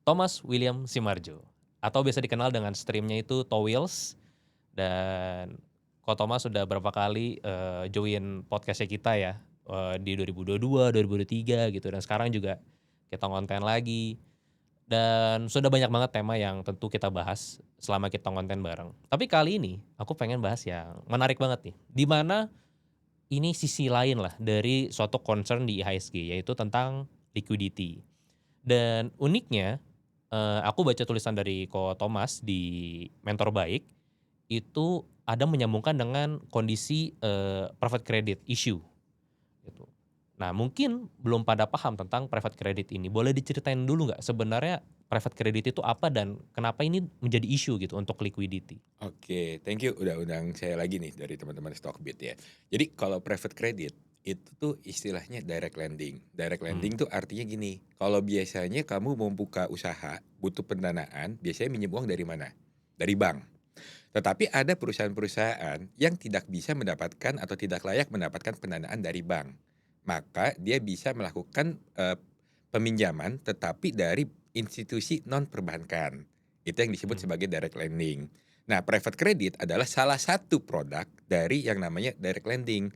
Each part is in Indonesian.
Thomas William Simarjo atau biasa dikenal dengan streamnya itu Towils. Dan Ko Thomas sudah berapa kali join podcastnya kita ya, di 2022, 2023 gitu, dan sekarang juga kita ngonten lagi. Dan sudah banyak banget tema yang tentu kita bahas selama kita ngonten bareng. Tapi kali ini aku pengen bahas yang menarik banget nih, di mana ini sisi lain lah dari suatu concern di IHSG, yaitu tentang liquidity. Dan uniknya, aku baca tulisan dari Ko Thomas di Mentor Baik, itu ada menyambungkan dengan kondisi, private credit issue, gitu. Nah, mungkin belum pada paham tentang private credit ini. Boleh diceritain dulu nggak sebenarnya private credit itu apa dan kenapa ini menjadi isu gitu untuk liquidity? Oke, thank you udah undang saya lagi nih dari teman-teman Stockbit ya. Jadi kalau private credit itu tuh istilahnya direct lending. Direct Mmm, lending tuh artinya gini, kalau biasanya kamu mau buka usaha, butuh pendanaan, biasanya minjem uang dari mana? Dari bank. Tetapi ada perusahaan-perusahaan yang tidak bisa mendapatkan atau tidak layak mendapatkan pendanaan dari bank. Maka dia bisa melakukan peminjaman tetapi dari institusi non perbankan. Itu yang disebut mhm, sebagai direct lending. Nah, private credit adalah salah satu produk dari yang namanya direct lending.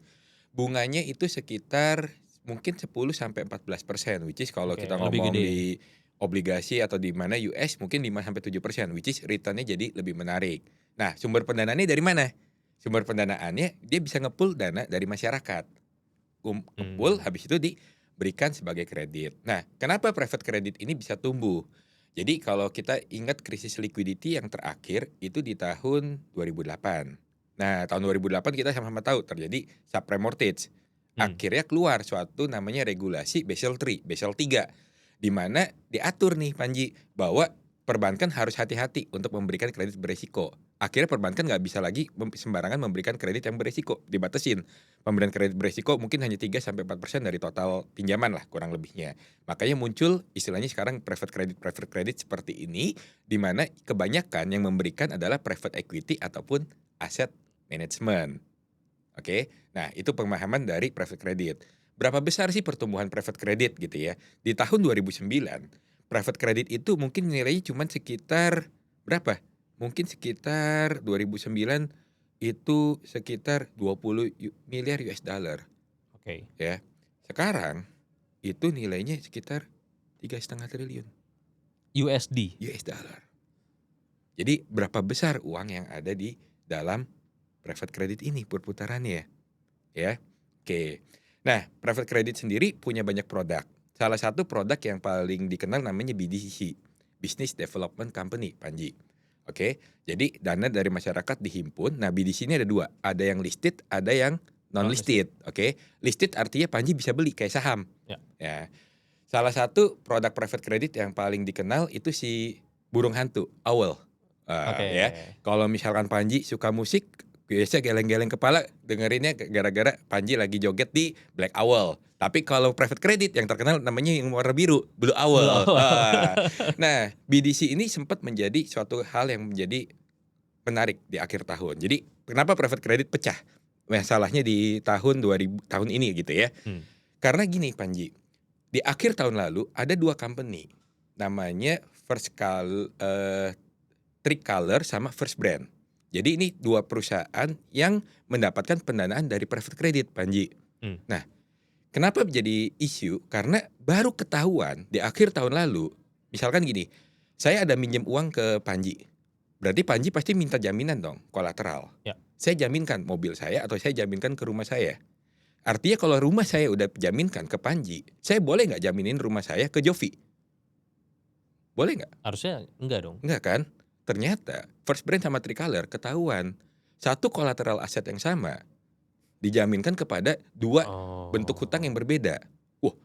Bunganya itu sekitar mungkin 10 sampai 14%, which is kalau oke, kita lebih ngomong gede. di obligasi atau di mana US mungkin 5 sampai 7%, which is return-nya jadi lebih menarik. Nah, sumber pendanaannya dari mana? Sumber pendanaannya dia bisa nge-pool dana dari masyarakat. Nge-pool Mmm, habis itu diberikan sebagai kredit. Nah, kenapa private credit ini bisa tumbuh? Jadi kalau kita ingat krisis liquidity yang terakhir itu di tahun 2008. Nah, tahun 2008 kita sama-sama tahu terjadi subprime mortgage. mmm, Akhirnya keluar suatu namanya regulasi Basel III, Basel III, di mana diatur nih Panji bahwa perbankan harus hati-hati untuk memberikan kredit beresiko. Akhirnya perbankan nggak bisa lagi sembarangan memberikan kredit yang beresiko, dibatasin. Pemberian kredit beresiko mungkin hanya 3 sampai 4% dari total pinjaman lah kurang lebihnya. Makanya muncul istilahnya sekarang private credit seperti ini, di mana kebanyakan yang memberikan adalah private equity ataupun aset management. Oke, nah itu pemahaman dari private credit. Berapa besar sih pertumbuhan private credit gitu ya? Di tahun 2009, private credit itu mungkin nilainya cuma sekitar berapa? Mungkin sekitar 2009 itu sekitar 20 miliar US dollar oke. ya. Sekarang itu nilainya sekitar 3,5 triliun USD? US dollar. Jadi berapa besar uang yang ada di dalam private credit ini perputarannya ya. Oke. Nah, private credit sendiri punya banyak produk. Salah satu produk yang paling dikenal namanya BDC, Business Development Company, Panji. Oke. Jadi dana dari masyarakat dihimpun. Nah, BDC ini ada dua, ada yang listed, ada yang non Non-listed? listed. Oke. Listed artinya Panji bisa beli kayak saham. Ya, Ya. Salah satu produk private credit yang paling dikenal itu si burung hantu, owl. oke. Ya. Kalau misalkan Panji suka musik, biasa geleng-geleng kepala dengerinnya gara-gara Panji lagi joget di Black Owl. Tapi kalau private credit yang terkenal namanya yang warna biru, Blue Belum Owl. awal. Nah, BDC ini sempat menjadi suatu hal yang menjadi menarik di akhir tahun. Jadi, kenapa private credit pecah? Masalahnya di tahun 2000 tahun ini gitu ya. Mmm, Karena gini Panji, di akhir tahun lalu ada 2 company, namanya Tricolor sama First Brand. Jadi ini 2 perusahaan yang mendapatkan pendanaan dari private credit, Panji. mmm, Nah, kenapa menjadi isu? Karena baru ketahuan di akhir tahun lalu, misalkan gini, saya ada minjem uang ke Panji, berarti Panji pasti minta jaminan dong, kolateral. ya. Saya jaminkan mobil saya atau saya jaminkan ke rumah saya. Artinya kalau rumah saya udah jaminkan ke Panji, saya boleh nggak jaminin rumah saya ke Jovi? Boleh nggak? Harusnya enggak dong? Nggak kan? Ternyata First Brand sama Tricolor ketahuan, satu kolateral aset yang sama dijaminkan kepada 2 bentuk hutang yang Oh. berbeda. Wah,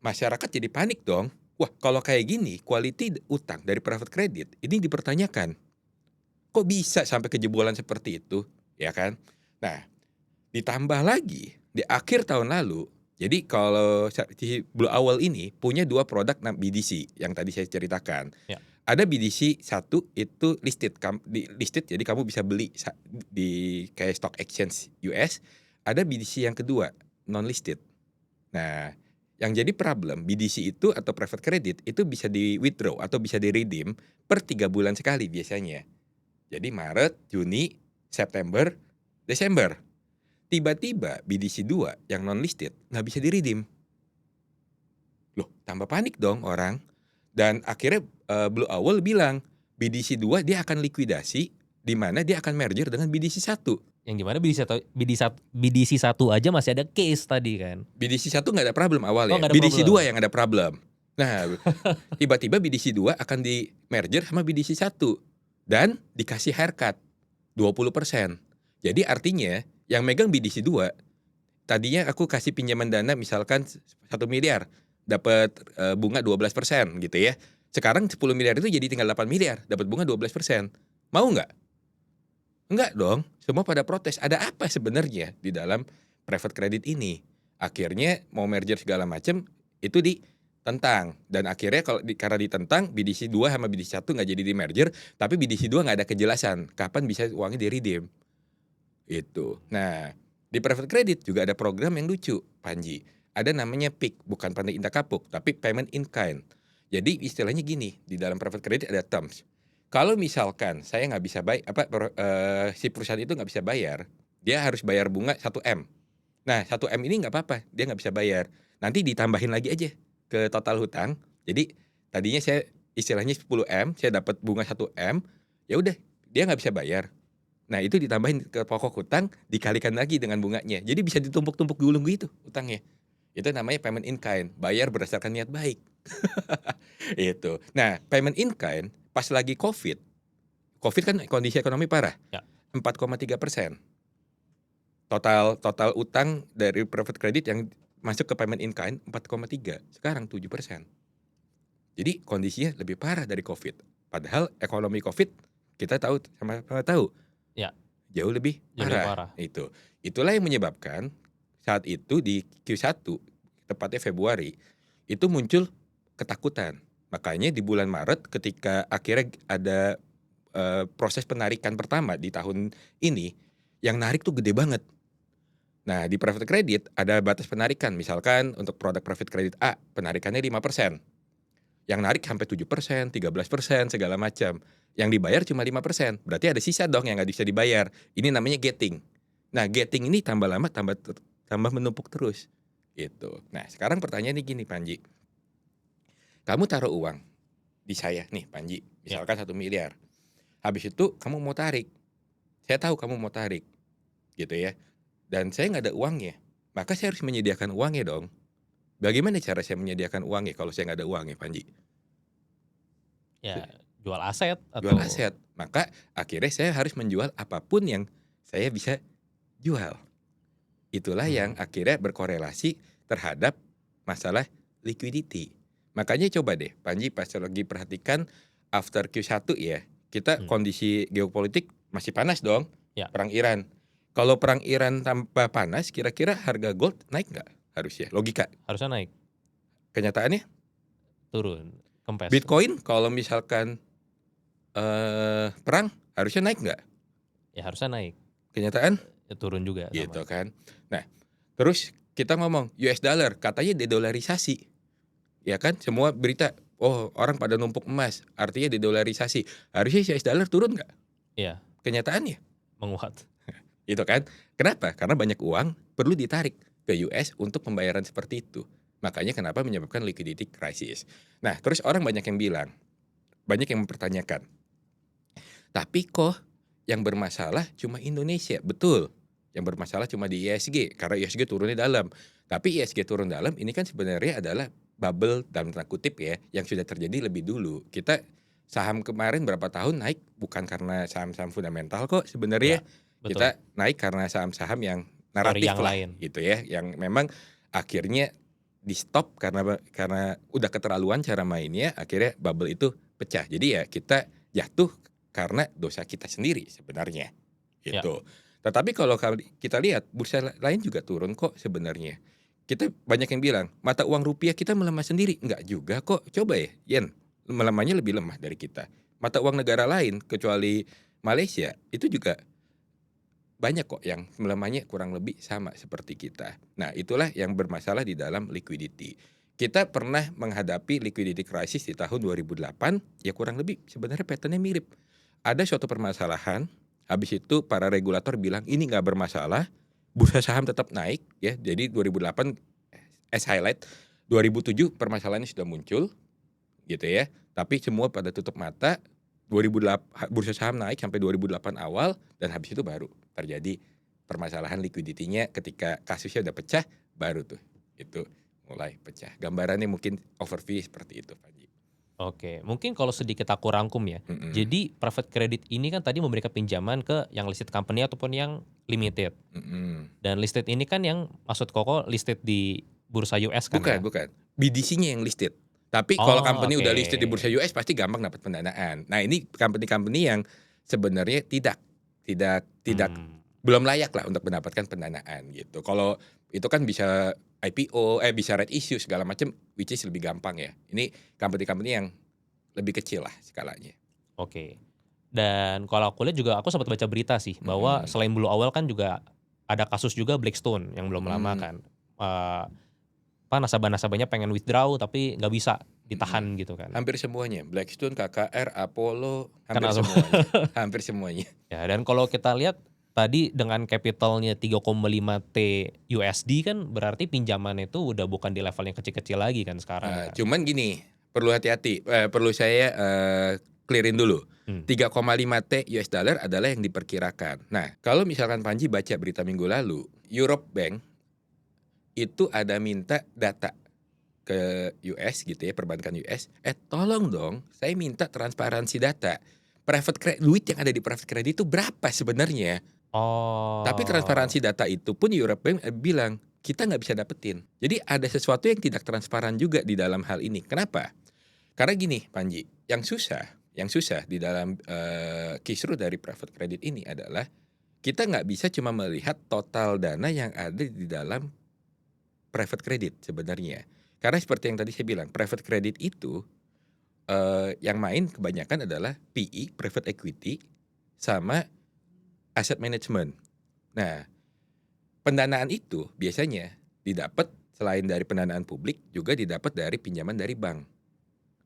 masyarakat jadi panik dong. Wah, kalau kayak gini quality utang dari private credit ini dipertanyakan. Kok bisa sampai kejebolan seperti itu? Ya kan? Nah, ditambah lagi di akhir tahun lalu, jadi kalau si Blue Owl ini punya 2 produk BDC yang tadi saya ceritakan. Ya, Ada BDC satu itu listed, listed jadi kamu bisa beli di kayak stock exchange US. Ada BDC yang kedua non listed. Nah, Yang jadi problem BDC itu atau private credit itu bisa di-withdraw atau bisa di-redeem per 3 bulan sekali biasanya. Jadi Maret, Juni, September, Desember. Tiba-tiba BDC 2 yang non listed nggak bisa di-redeem. Loh, tambah panik dong orang. Dan akhirnya Blue Owl bilang BDC 2 dia akan likuidasi di mana dia akan merger dengan BDC 1. Yang gimana BDC 1 aja masih ada case tadi kan. BDC 1 nggak ada problem Oh, awalnya. nggak ada BDC problem. 2 yang ada problem. Nah, tiba-tiba BDC 2 akan di merger sama BDC 1 dan dikasih haircut 20%. Jadi artinya yang megang BDC 2 tadinya aku kasih pinjaman dana misalkan 1 miliar dapat bunga 12% gitu ya. Sekarang 10 miliar itu jadi tinggal 8 miliar dapat bunga 12%. Mau nggak? Enggak dong. Semua pada protes. Ada apa sebenarnya di dalam private credit ini? Akhirnya mau merger segala macam itu ditentang dan akhirnya karena ditentang BDC 2 sama BDC 1 nggak jadi di merger, tapi BDC 2 nggak ada kejelasan kapan bisa uangnya di redeem. Itu. Nah, di private credit juga ada program yang lucu, Panji. Ada namanya PIK, bukan Pandai Indah Kapuk, tapi payment in kind. Jadi istilahnya gini, di dalam private credit ada terms. Kalau misalkan saya nggak bisa si perusahaan itu nggak bisa bayar, dia harus bayar bunga 1M. Nah, 1M ini nggak apa-apa, dia nggak bisa bayar. Nanti ditambahin lagi aja ke total hutang. Jadi tadinya saya istilahnya 10M, saya dapat bunga 1M, ya udah dia nggak bisa bayar. Nah, itu ditambahin ke pokok hutang, dikalikan lagi dengan bunganya. Jadi bisa ditumpuk-tumpuk gulung gitu utangnya. Itu namanya payment in kind, bayar berdasarkan niat baik. Itu. Nah, payment in kind pas lagi COVID kan kondisi ekonomi parah. Ya. 4,3%. Total utang dari private credit yang masuk ke payment in kind 4,3, sekarang 7%. Jadi kondisinya lebih parah dari COVID. Padahal ekonomi COVID kita tahu sama-sama tahu. Ya. Jauh lebih parah. Itulah yang menyebabkan saat itu di Q1 tepatnya Februari itu muncul ketakutan. Makanya di bulan Maret ketika akhirnya ada proses penarikan pertama di tahun ini, yang narik tuh gede banget. Nah, di private credit ada batas penarikan. Misalkan untuk produk private credit A, penarikannya 5%. Yang narik sampai 7%, 13%, segala macam. Yang dibayar cuma 5%. Berarti ada sisa dong yang nggak bisa dibayar. Ini namanya gating. Nah, gating ini tambah lama tambah menumpuk terus. Gitu. Nah, sekarang pertanyaannya gini, Panji. Kamu taruh uang di saya nih, Panji. Misalkan 1 miliar. Habis itu kamu mau tarik. Saya tahu kamu mau tarik. Gitu ya. Dan saya nggak ada uangnya. Maka saya harus menyediakan uangnya dong. Bagaimana cara saya menyediakan uangnya kalau saya nggak ada uangnya, Panji? Ya, jual aset atau Jual aset. Maka akhirnya saya harus menjual apapun yang saya bisa jual. Itulah yang akhirnya berkorelasi terhadap masalah liquidity. Makanya coba deh, Panji pas lagi perhatikan after Q1 ya, kita kondisi geopolitik masih panas dong, Ya. perang Iran. Kalau perang Iran tambah panas, kira-kira harga gold naik nggak? Harusnya, logika. Harusnya naik, Kenyataannya? turun, kempes. Bitcoin kalau misalkan perang harusnya naik nggak? Ya harusnya naik. Kenyataan? Ya, turun juga. Gitu Sama. kan. Nah, terus kita ngomong US dollar katanya dedolarisasi. Ya kan? Semua berita, oh orang pada numpuk emas, artinya dedolarisasi. Harusnya US dollar turun nggak? Iya, Kenyataannya? menguat. Gitu kan. Kenapa? Karena banyak uang perlu ditarik ke US untuk pembayaran seperti itu. Makanya kenapa menyebabkan liquidity crisis. Nah, terus orang banyak yang bilang, banyak yang mempertanyakan, tapi kok yang bermasalah cuma Indonesia? Betul, yang bermasalah cuma di ISG, karena ISG turunnya dalam. Tapi ISG turun dalam ini kan sebenarnya adalah bubble dalam tanda kutip ya, yang sudah terjadi lebih dulu. Kita saham kemarin berapa tahun naik bukan karena saham-saham fundamental kok sebenarnya. Ya, betul. Kita naik karena saham-saham yang naratif yang lah lain. gitu ya, yang memang akhirnya di stop karena udah keterlaluan cara mainnya, akhirnya bubble itu pecah. Jadi ya kita jatuh karena dosa kita sendiri sebenarnya gitu. Tetapi kalau kita lihat bursa lain juga turun kok sebenarnya. Kita banyak yang bilang mata uang rupiah kita melemah sendiri, enggak juga kok. Coba ya, yen melemahnya lebih lemah dari kita. Mata uang negara lain kecuali Malaysia itu juga banyak kok yang melemahnya kurang lebih sama seperti kita. Nah, itulah yang bermasalah di dalam liquidity. Kita pernah menghadapi liquidity crisis di tahun 2008, ya kurang lebih sebenarnya pattern-nya mirip. Ada suatu permasalahan, habis itu para regulator bilang ini nggak bermasalah, bursa saham tetap naik ya. Jadi 2008 as highlight, 2007 permasalahannya sudah muncul gitu ya. Tapi semua pada tutup mata, 2008 bursa saham naik sampai 2008 awal dan habis itu baru terjadi permasalahan liquidity-nya ketika kasusnya udah pecah baru tuh itu mulai pecah. Gambarannya mungkin overview seperti itu, Panji. Oke, mungkin kalau sedikit aku rangkum ya. Mhm, Jadi private credit ini kan tadi memberikan pinjaman ke yang listed company ataupun yang limited. mhm. Dan listed ini kan yang maksud Koko listed di bursa US kan Bukan ya? bukan, BDC-nya yang listed. Tapi kalau Oh, company oke. udah listed di bursa US pasti gampang dapat pendanaan. Nah, ini company-company yang sebenarnya tidak Hmm, belum layak lah untuk mendapatkan pendanaan gitu. Kalau itu kan bisa IPO, bisa right issue segala macam, which is lebih gampang ya. Ini company-company yang lebih kecil lah skalanya. oke. Dan kalau aku lihat juga aku sempat baca berita sih bahwa Mhm, selain Blue Owl kan juga ada kasus juga Blackstone yang belum lama mhm, kan. Eee, nasabah-nasabahnya pengen withdraw tapi nggak bisa mhm. ditahan gitu kan. Hampir semuanya, Blackstone, KKR, Apollo, hampir Kena semua. semuanya hampir semuanya. Ya, dan kalau kita lihat tadi dengan capitalnya 3,5 T USD kan berarti pinjaman itu udah bukan di level yang kecil-kecil lagi kan sekarang kan. Cuman gini, perlu hati-hati, perlu saya, clear-in dulu. Hmm. 3,5 T US dollar adalah yang diperkirakan. Nah, kalau misalkan Panji baca berita minggu lalu, Europe Bank itu ada minta data ke US gitu ya, perbankan US, tolong dong saya minta transparansi data. Duit yang ada di private credit itu berapa sebenarnya? Tapi Oh, transparansi data itu pun Europe Bank, bilang, "Kita nggak bisa dapetin." Jadi ada sesuatu yang tidak transparan juga di dalam hal ini. Kenapa? Karena gini Panji, yang susah di dalam, kisru dari private credit ini adalah, kita nggak bisa cuma melihat total dana yang ada di dalam private credit sebenarnya. Karena seperti yang tadi saya bilang, private credit itu, yang main kebanyakan adalah PE, private equity, sama asset management. Nah, pendanaan itu biasanya didapat selain dari pendanaan publik, juga didapat dari pinjaman dari bank.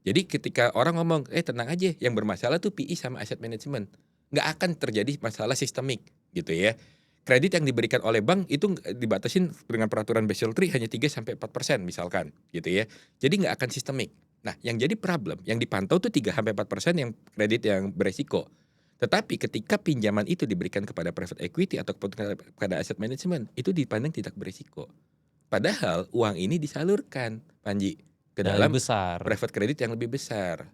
Jadi ketika orang ngomong, tenang aja yang bermasalah tuh PI sama asset management." Nggak akan terjadi masalah sistemik gitu ya. Kredit yang diberikan oleh bank itu dibatasin dengan peraturan Basel III hanya 3-4% misalkan gitu ya. Jadi nggak akan sistemik. Nah, yang jadi problem, yang dipantau tuh 3-4% yang kredit yang beresiko. Tetapi ketika pinjaman itu diberikan kepada private equity ataupun kepada asset management, itu dipandang tidak beresiko. Padahal uang ini disalurkan, Panji, ke dan lebih dalam besar. private credit yang lebih besar,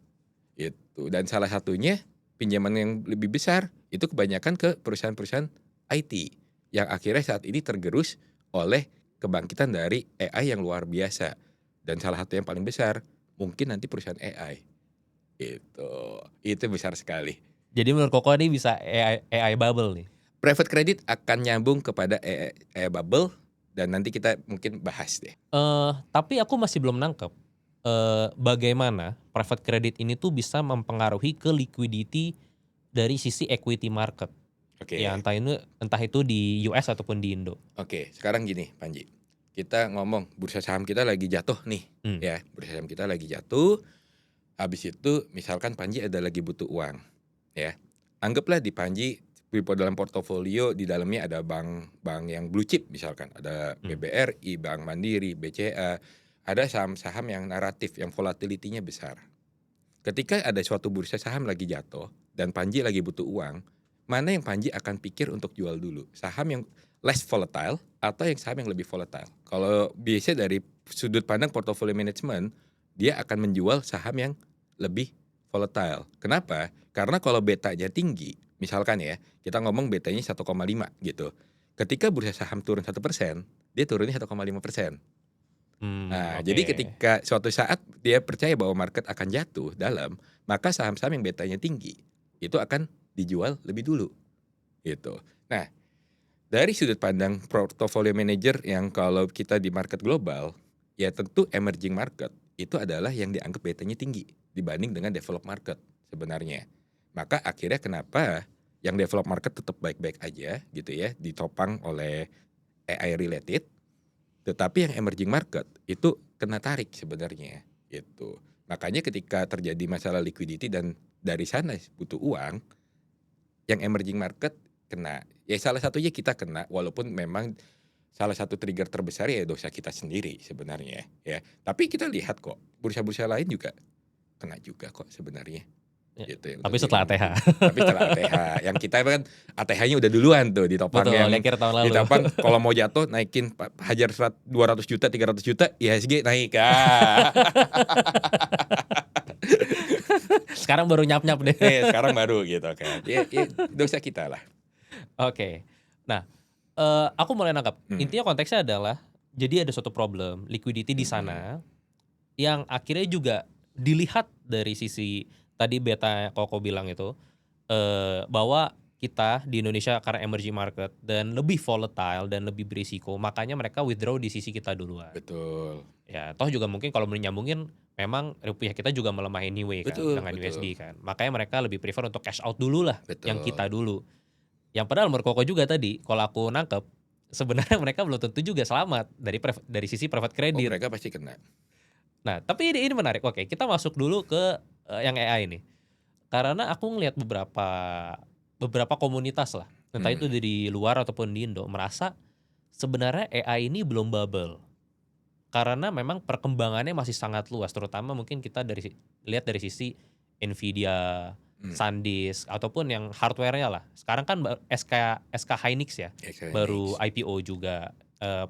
itu. Dan salah satunya pinjaman yang lebih besar itu kebanyakan ke perusahaan-perusahaan IT yang akhirnya saat ini tergerus oleh kebangkitan dari AI yang luar biasa. Dan salah satu yang paling besar mungkin nanti perusahaan AI. Itu besar sekali. Jadi menurut Koko ini bisa AI bubble nih? Private credit akan nyambung kepada AI bubble dan nanti kita mungkin bahas deh. Tapi aku masih belum nangkep, bagaimana private credit ini tuh bisa mempengaruhi ke liquidity dari sisi equity market, ya Oke. entah itu di US ataupun di Indo. Oke, sekarang gini Panji, kita ngomong bursa saham kita lagi jatuh nih, Mmm, ya, bursa saham kita lagi jatuh, habis itu misalkan Panji ada lagi butuh uang, ya. Anggaplah di Panji dalam portofolio di dalamnya ada bank yang blue chip misalkan, ada mmm, BBRI, Bank Mandiri, BCA, ada saham-saham yang naratif, yang volatility-nya besar. Ketika ada suatu bursa saham lagi jatuh dan Panji lagi butuh uang, mana yang Panji akan pikir untuk jual dulu? Saham yang less volatile atau yang saham yang lebih volatile? Kalau biasa dari sudut pandang portfolio management, dia akan menjual saham yang lebih volatile. Kenapa? Karena kalau betanya tinggi, misalkan ya, kita ngomong betanya 1,5 gitu. Ketika bursa saham turun 1%, dia turunnya 1,5%. Nah, oke. jadi ketika suatu saat dia percaya bahwa market akan jatuh dalam, maka saham-saham yang betanya tinggi, itu akan dijual lebih dulu, gitu. Nah, dari sudut pandang portfolio manager yang kalau kita di market global, ya tentu emerging market itu adalah yang dianggap betanya tinggi dibanding dengan developed market sebenarnya. Maka akhirnya kenapa yang develop market tetap baik-baik aja gitu ya, ditopang oleh AI related. Tetapi yang emerging market itu kena tarik sebenarnya gitu. Makanya ketika terjadi masalah liquidity dan dari sana butuh uang, yang emerging market kena. Ya salah satunya kita kena, walaupun memang salah satu trigger terbesar ya dosa kita sendiri sebenarnya ya. Tapi kita lihat kok bursa-bursa lain juga kena juga kok sebenarnya. Ya, Gitu ya untuk tapi setelah ATH. dibandingin. Tapi setelah ATH, yang kita kan ATH-nya udah duluan tuh ditopang, Betul, di yang akhir tahun lalu. ditopang kalau mau jatuh naikin hajar 200 juta, 300 juta, IHSG naik. Ah. Sekarang baru nyap-nyap deh. Sekarang baru gitu kan. Ya, dosa kita lah. Oke. Nah, aku mulai nangkap. Hmm. Intinya konteksnya adalah jadi ada suatu problem liquidity di sana yang akhirnya juga dilihat dari sisi tadi beta Koko bilang itu, bahwa kita di Indonesia karena emerging market dan lebih volatile dan lebih berisiko, makanya mereka withdraw di sisi kita duluan. Betul. Ya, toh juga mungkin kalau mau nyambungin memang rupiah kita juga melemah anyway kan Betul, dengan USD betul. kan. Makanya mereka lebih prefer untuk cash out dulu lah yang Betul. kita dulu. Yang padahal menurut Koko juga tadi, kalau aku nangkep, sebenarnya mereka belum tentu juga selamat dari sisi private Oh, credit. mereka pasti kena. Nah, tapi ini menarik. Oke, kita masuk dulu ke yang AI nih. Karena aku ngelihat beberapa komunitas lah, entah itu dari luar ataupun di Indo, merasa sebenarnya AI ini belum bubble. Karena memang perkembangannya masih sangat luas, terutama mungkin kita lihat dari sisi Nvidia, SanDisk ataupun yang hardware-nya lah. Sekarang kan SK Hynix ya, baru IPO juga,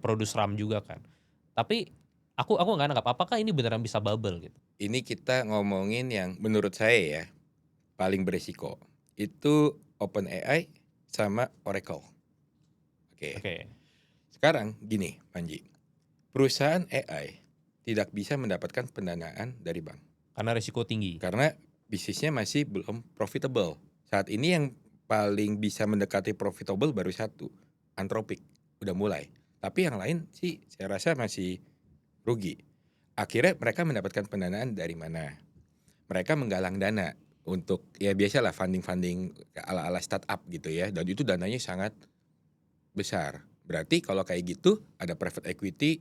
produce RAM juga kan. Tapi aku nggak nangkap apakah ini beneran bisa bubble gitu. Ini kita ngomongin yang menurut saya ya paling beresiko. Itu OpenAI sama Oracle. Oke. Oke. Sekarang gini, Panji. Perusahaan AI tidak bisa mendapatkan pendanaan dari bank. Karena risiko tinggi. Karena bisnisnya masih belum profitable. Saat ini yang paling bisa mendekati profitable baru satu, Anthropic. Udah mulai. Tapi yang lain sih saya rasa masih rugi. Akhirnya mereka mendapatkan pendanaan dari mana? Mereka menggalang dana untuk ya biasalah funding ala-ala startup gitu ya. Dan itu dananya sangat besar. Berarti kalau kayak gitu ada private equity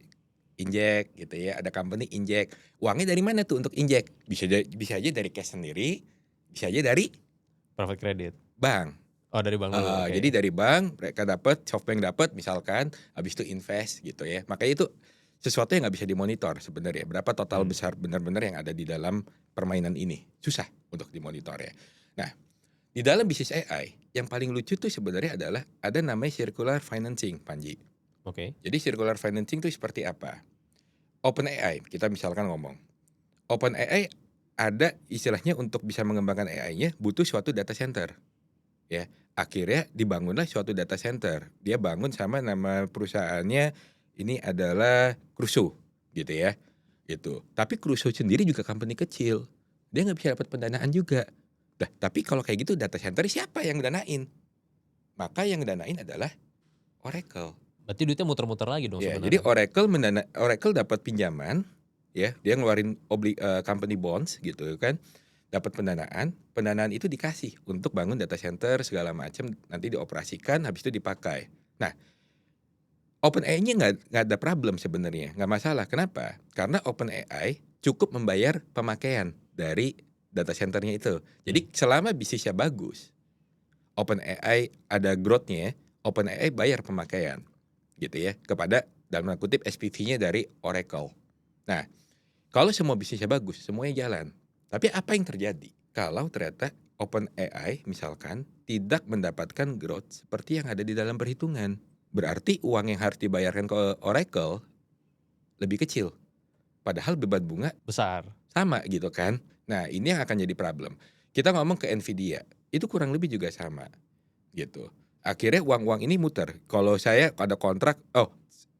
injek gitu ya, ada company injek. Uangnya dari mana tuh untuk injek? Bisa aja dari cash sendiri, bisa aja dari Private credit. bank. Oh, dari bank dulu. Oke. Jadi dari bank mereka dapat, SoftBank dapat misalkan, habis itu invest gitu ya. Makanya itu sesuatu yang nggak bisa dimonitor sebenarnya. Berapa total besar benar-benar yang ada di dalam permainan ini, susah untuk dimonitor ya. Nah, di dalam bisnis AI yang paling lucu tuh sebenarnya adalah ada namanya circular financing, Panji. Oke. Jadi circular financing itu seperti apa? OpenAI, kita misalkan ngomong. OpenAI ada istilahnya untuk bisa mengembangkan AI-nya butuh suatu data center. Ya, akhirnya dibangunlah suatu data center. Dia bangun sama nama perusahaannya ini adalah Crusoe gitu ya. Gitu. Tapi Crusoe sendiri juga company kecil. Dia nggak bisa dapat pendanaan juga. Nah, tapi kalau kayak gitu data center siapa yang danain? Maka yang danain adalah Oracle. Berarti duitnya muter-muter lagi dong Ya, jadi sebenarnya. Oracle dapat pinjaman, ya, dia ngeluarin company bonds gitu kan, dapat pendanaan itu dikasih untuk bangun data center segala macam, nanti dioperasikan, habis itu dipakai. Nah, OpenAI-nya nggak ada problem sebenarnya, nggak masalah. Kenapa? Karena OpenAI cukup membayar pemakaian dari data centernya itu. Jadi selama bisnisnya bagus, OpenAI ada growth-nya, OpenAI bayar pemakaian gitu ya kepada dalam tanda kutip SPV-nya dari Oracle. Nah, kalau semua bisnisnya bagus, semuanya jalan. Tapi apa yang terjadi kalau ternyata OpenAI misalkan tidak mendapatkan growth seperti yang ada di dalam perhitungan? Berarti uang yang harus dibayarkan ke Oracle lebih kecil. Padahal beban bunga Besar. sama gitu kan. Nah, ini yang akan jadi problem. Kita ngomong ke Nvidia, itu kurang lebih juga sama gitu. Akhirnya uang-uang ini muter. Kalau saya ada kontrak,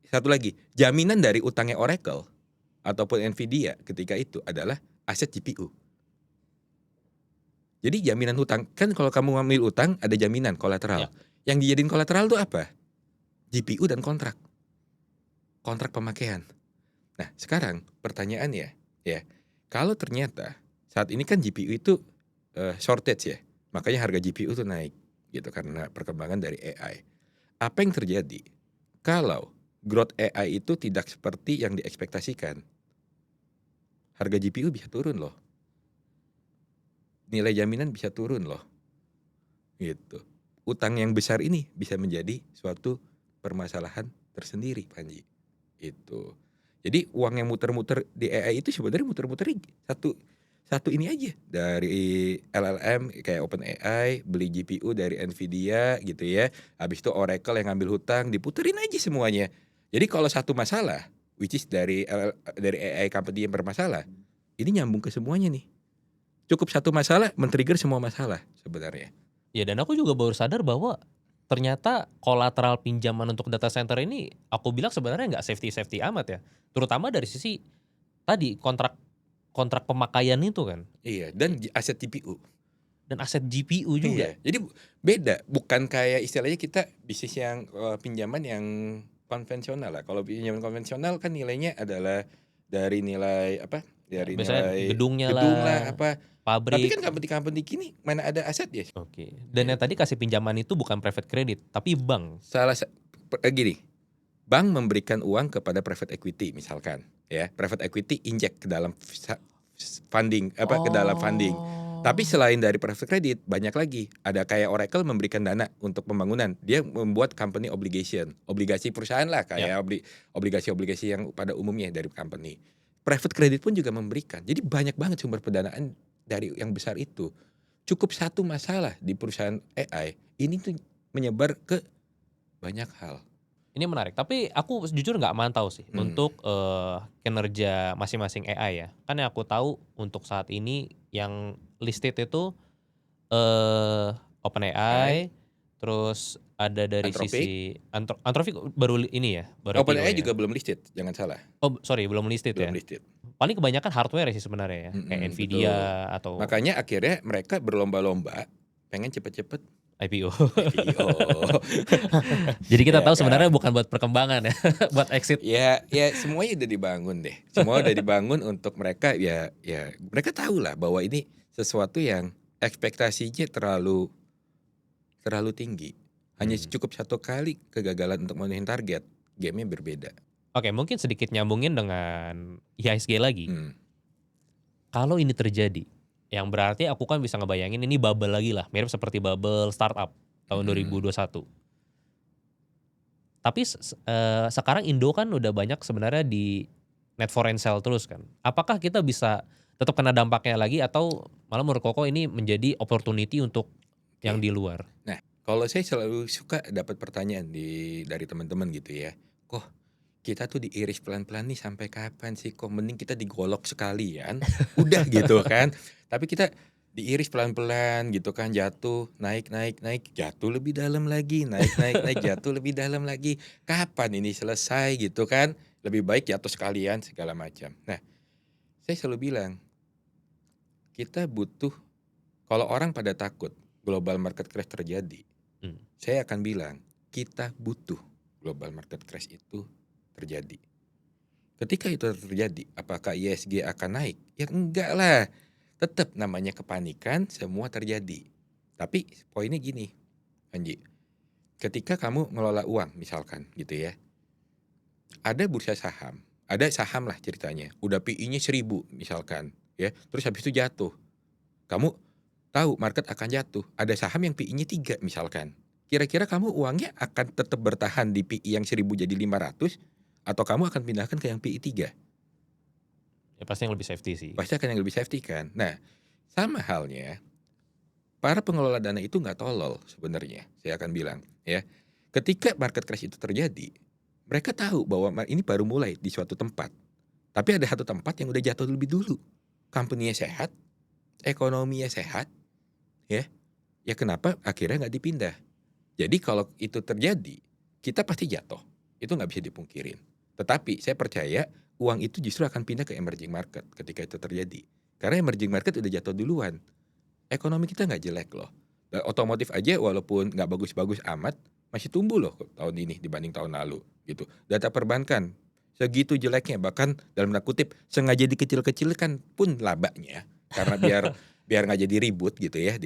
satu lagi, jaminan dari utangnya Oracle ataupun Nvidia ketika itu adalah aset GPU. Jadi jaminan hutang, kan kalau kamu ngambil utang ada jaminan kolateral. Ya. Yang dijadiin kolateral itu apa? GPU dan kontrak pemakaian. Nah, sekarang pertanyaannya ya, kalau ternyata saat ini kan GPU itu shortage ya, makanya harga GPU tuh naik gitu karena perkembangan dari AI. Apa yang terjadi kalau growth AI itu tidak seperti yang diekspektasikan? Harga GPU bisa turun loh, nilai jaminan bisa turun loh, gitu. Utang yang besar ini bisa menjadi suatu permasalahan tersendiri, Panji. Itu. Jadi uang yang muter-muter di AI itu sebenarnya muter-muter satu satu ini aja dari LLM kayak OpenAI beli GPU dari Nvidia gitu ya. Habis itu Oracle yang ngambil hutang diputerin aja semuanya. Jadi kalau satu masalah which is dari AI company yang bermasalah, ini nyambung ke semuanya nih. Cukup satu masalah men-trigger semua masalah sebenarnya. Ya dan aku juga baru sadar bahwa ternyata kolateral pinjaman untuk data center ini aku bilang sebenarnya nggak safety-safety amat ya. Terutama dari sisi tadi kontrak kontrak pemakaian itu kan. Iya, dan aset GPU. Dan aset GPU juga. Iya, jadi beda, bukan kayak istilahnya kita bisnis yang pinjaman yang konvensional lah. Kalau pinjaman konvensional kan nilainya adalah dari nilai apa? Dari Biasanya nilai gedungnya gedung lah lah, apa. Tapi pabrik. kan company-company kini mana ada aset ya? Oke. Dan yang tadi kasih pinjaman itu bukan private credit, tapi bank. Gini, bank memberikan uang kepada private equity misalkan, ya. Private equity inject ke dalam funding ke dalam funding. Tapi Oh. selain dari private credit, banyak lagi. Ada kayak Oracle memberikan dana untuk pembangunan. Dia membuat company obligation, obligasi perusahaan lah Ya. kayak obligasi-obligasi yang pada umumnya dari company. Private credit pun juga memberikan. Jadi banyak banget sumber pendanaan dari yang besar itu. Cukup satu masalah di perusahaan AI, ini tuh menyebar ke banyak hal. Ini menarik, tapi aku jujur nggak mantau sih untuk, kinerja masing-masing AI ya. Kan yang aku tahu untuk saat ini yang listed itu, AI, OpenAI, terus ada dari Anthropic, sisi Anthropic baru ini ya, baru IPO OpenAI ya? juga belum listed, jangan salah, Oh sorry belum listed belum ya? listed. Paling kebanyakan hardware sih sebenarnya ya, kayak Betul. Nvidia atau Makanya akhirnya mereka berlomba-lomba pengen cepet-cepet IPO. IPO. Jadi kita Ya tahu sebenarnya kan? bukan buat perkembangan ya, buat exit. Ya semuanya udah dibangun deh. Semua udah dibangun untuk mereka ya mereka tahu lah bahwa ini sesuatu yang ekspektasinya terlalu tinggi. Hanya cukup satu kali kegagalan untuk memenuhi target, game-nya berbeda. Oke mungkin sedikit nyambungin dengan IHSG lagi. Hmm. Kalau ini terjadi, yang berarti aku kan bisa ngebayangin ini bubble lagi lah, mirip seperti bubble startup tahun 2021. Tapi sekarang Indo kan udah banyak sebenarnya di net foreign sale terus kan. Apakah kita bisa tetap kena dampaknya lagi atau malah menurut Koko ini menjadi opportunity untuk yang Oke. di luar? Nah, kalau saya selalu suka dapat pertanyaan dari teman-teman gitu ya. Kok kita tuh diiris pelan-pelan nih sampai kapan sih? Kok mending kita digolok sekalian, udah gitu kan. Tapi kita diiris pelan-pelan gitu kan, jatuh, naik naik naik, jatuh lebih dalam lagi, naik naik naik, jatuh lebih dalam lagi. Kapan ini selesai gitu kan? Lebih baik jatuh sekalian segala macam. Nah, saya selalu bilang, kita butuh kalau orang pada takut global market crash terjadi, Hmm. saya akan bilang, kita butuh global market crash itu terjadi. Ketika itu terjadi, apakah ISG akan naik? Ya enggak lah. Tetap namanya kepanikan, semua terjadi. Tapi poinnya gini, Anji. Ketika kamu ngelola uang misalkan gitu ya. Ada bursa saham, ada saham lah ceritanya. Udah PI-nya 1000 misalkan ya. Terus habis itu jatuh. Kamu tahu market akan jatuh. Ada saham yang PI-nya 3 misalkan. Kira-kira kamu uangnya akan tetap bertahan di PI yang 1000 jadi 500 atau kamu akan pindahkan ke yang PI 3? Ya pasti yang lebih safety sih. Pasti akan yang lebih safety kan. Nah, sama halnya para pengelola dana itu nggak tolol sebenarnya. Saya akan bilang ya. Ketika market crash itu terjadi, mereka tahu bahwa ini baru mulai di suatu tempat. Tapi ada satu tempat yang udah jatuh lebih dulu. Company-nya sehat, ekonominya sehat, ya. Ya kenapa akhirnya nggak dipindah? Jadi kalau itu terjadi, kita pasti jatuh. Itu nggak bisa dipungkirin. Tetapi saya percaya uang itu justru akan pindah ke emerging market ketika itu terjadi. Karena emerging market udah jatuh duluan. Ekonomi kita nggak jelek loh. Otomotif aja walaupun nggak bagus-bagus amat, masih tumbuh loh tahun ini dibanding tahun lalu. Gitu. Data perbankan segitu jeleknya, bahkan dalam tanda kutip sengaja dikecil-kecilkan pun labanya. Karena biar nggak jadi ribut gitu ya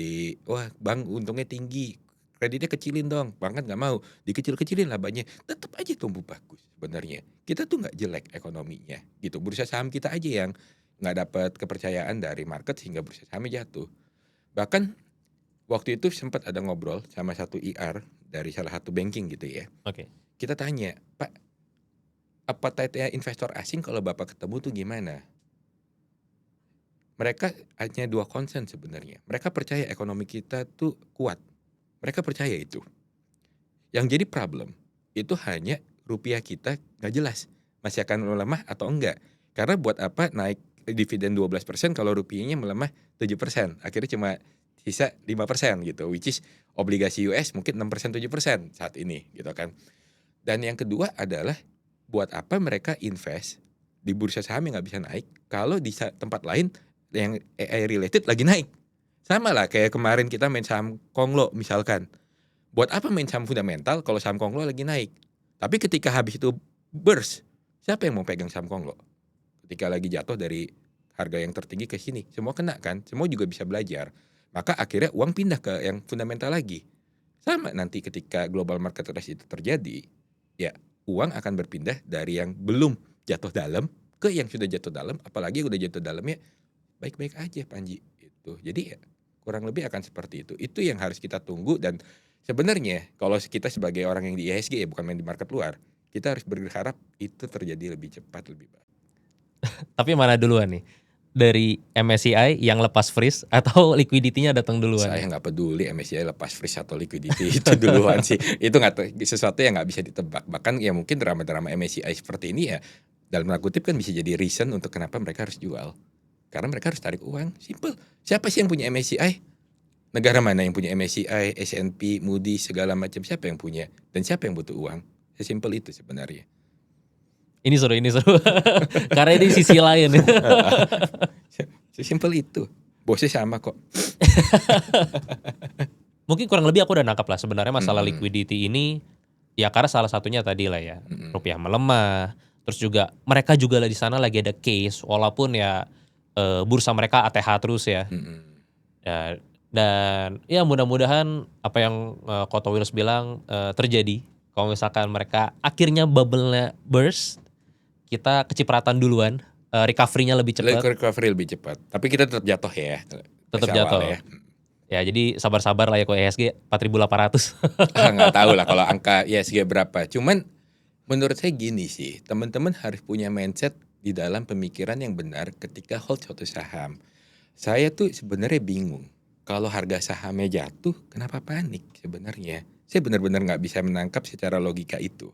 wah bank untungnya tinggi, kreditnya kecilin dong, bank kan nggak mau, dikecil-kecilin labanya, tetap aja tumbuh bagus sebenarnya. Kita tuh nggak jelek ekonominya gitu, bursa saham kita aja yang nggak dapat kepercayaan dari market sehingga bursa sahamnya jatuh. Bahkan waktu itu sempat ada ngobrol sama satu IR dari salah satu banking gitu ya, Oke. kita tanya, "Pak, appetite-nya investor asing kalau Bapak ketemu tuh gimana?" Mereka hanya 2 concern sebenarnya, mereka percaya ekonomi kita tuh kuat, mereka percaya itu. Yang jadi problem, itu hanya rupiah kita nggak jelas, masih akan melemah atau enggak. Karena buat apa naik dividen 12% kalau rupiahnya melemah 7%, akhirnya cuma sisa 5% gitu, which is obligasi US mungkin 6%, 7% saat ini gitu kan. Dan yang kedua adalah, buat apa mereka invest di bursa saham yang nggak bisa naik, kalau di tempat lain yang AI related lagi naik. Sama lah kayak kemarin kita main saham Konglo misalkan. Buat apa main saham fundamental kalau saham Konglo lagi naik? Tapi ketika habis itu burst, siapa yang mau pegang saham Konglo? Ketika lagi jatuh dari harga yang tertinggi ke sini, semua kena kan? Semua juga bisa belajar. Maka akhirnya uang pindah ke yang fundamental lagi. Sama nanti ketika global market crash itu terjadi, ya uang akan berpindah dari yang belum jatuh dalam ke yang sudah jatuh dalam, apalagi yang udah jatuh dalamnya baik-baik aja Panji itu. Jadi ya kurang lebih akan seperti itu. Itu yang harus kita tunggu dan sebenarnya kalau kita sebagai orang yang di IHSG ya bukan main di market luar, kita harus berharap itu terjadi lebih cepat lebih baik. Tapi mana duluan nih? Dari MSCI yang lepas freeze atau liquidity-nya datang duluan Saya nih? nggak peduli MSCI lepas freeze atau liquidity itu duluan sih. Itu sesuatu yang nggak bisa ditebak. Bahkan ya mungkin drama-drama MSCI seperti ini ya dalam tanda kutip kan bisa jadi reason untuk kenapa mereka harus jual. Karena mereka harus tarik uang. Simple. Siapa sih yang punya MSCI? Negara mana yang punya MSCI, S&P, Moody's segala macam? Siapa yang punya? Dan siapa yang butuh uang? Sesimpel itu sebenarnya. Ini seru. Karena ini sisi lain. Sesimpel itu. Bosnya sama kok. Mungkin kurang lebih aku udah nangkap lah sebenarnya masalah Mm-mm. liquidity ini ya karena salah satunya tadi lah ya, Mm-mm. rupiah melemah, terus juga mereka juga di sana lagi ada case walaupun ya bursa mereka ATH terus ya. Mm-mm. Ya, dan ya mudah-mudahan apa yang Koto Wills bilang terjadi. Kalau misalkan mereka akhirnya bubble-nya burst, kita kecipratan duluan, recovery-nya lebih cepat, Recovery lebih cepat. Tapi kita tetap jatuh ya. tetap Masih awal jatuh. ya. Ya jadi sabar-sabar lah ya kok ESG 4.800. Nggak tahu lah kalau angka ISG berapa. Cuman menurut saya gini sih, teman-teman harus punya mindset di dalam pemikiran yang benar ketika hold suatu saham. Saya tuh sebenarnya bingung. Kalau harga sahamnya jatuh, kenapa panik sebenarnya? Saya benar-benar nggak bisa menangkap secara logika itu.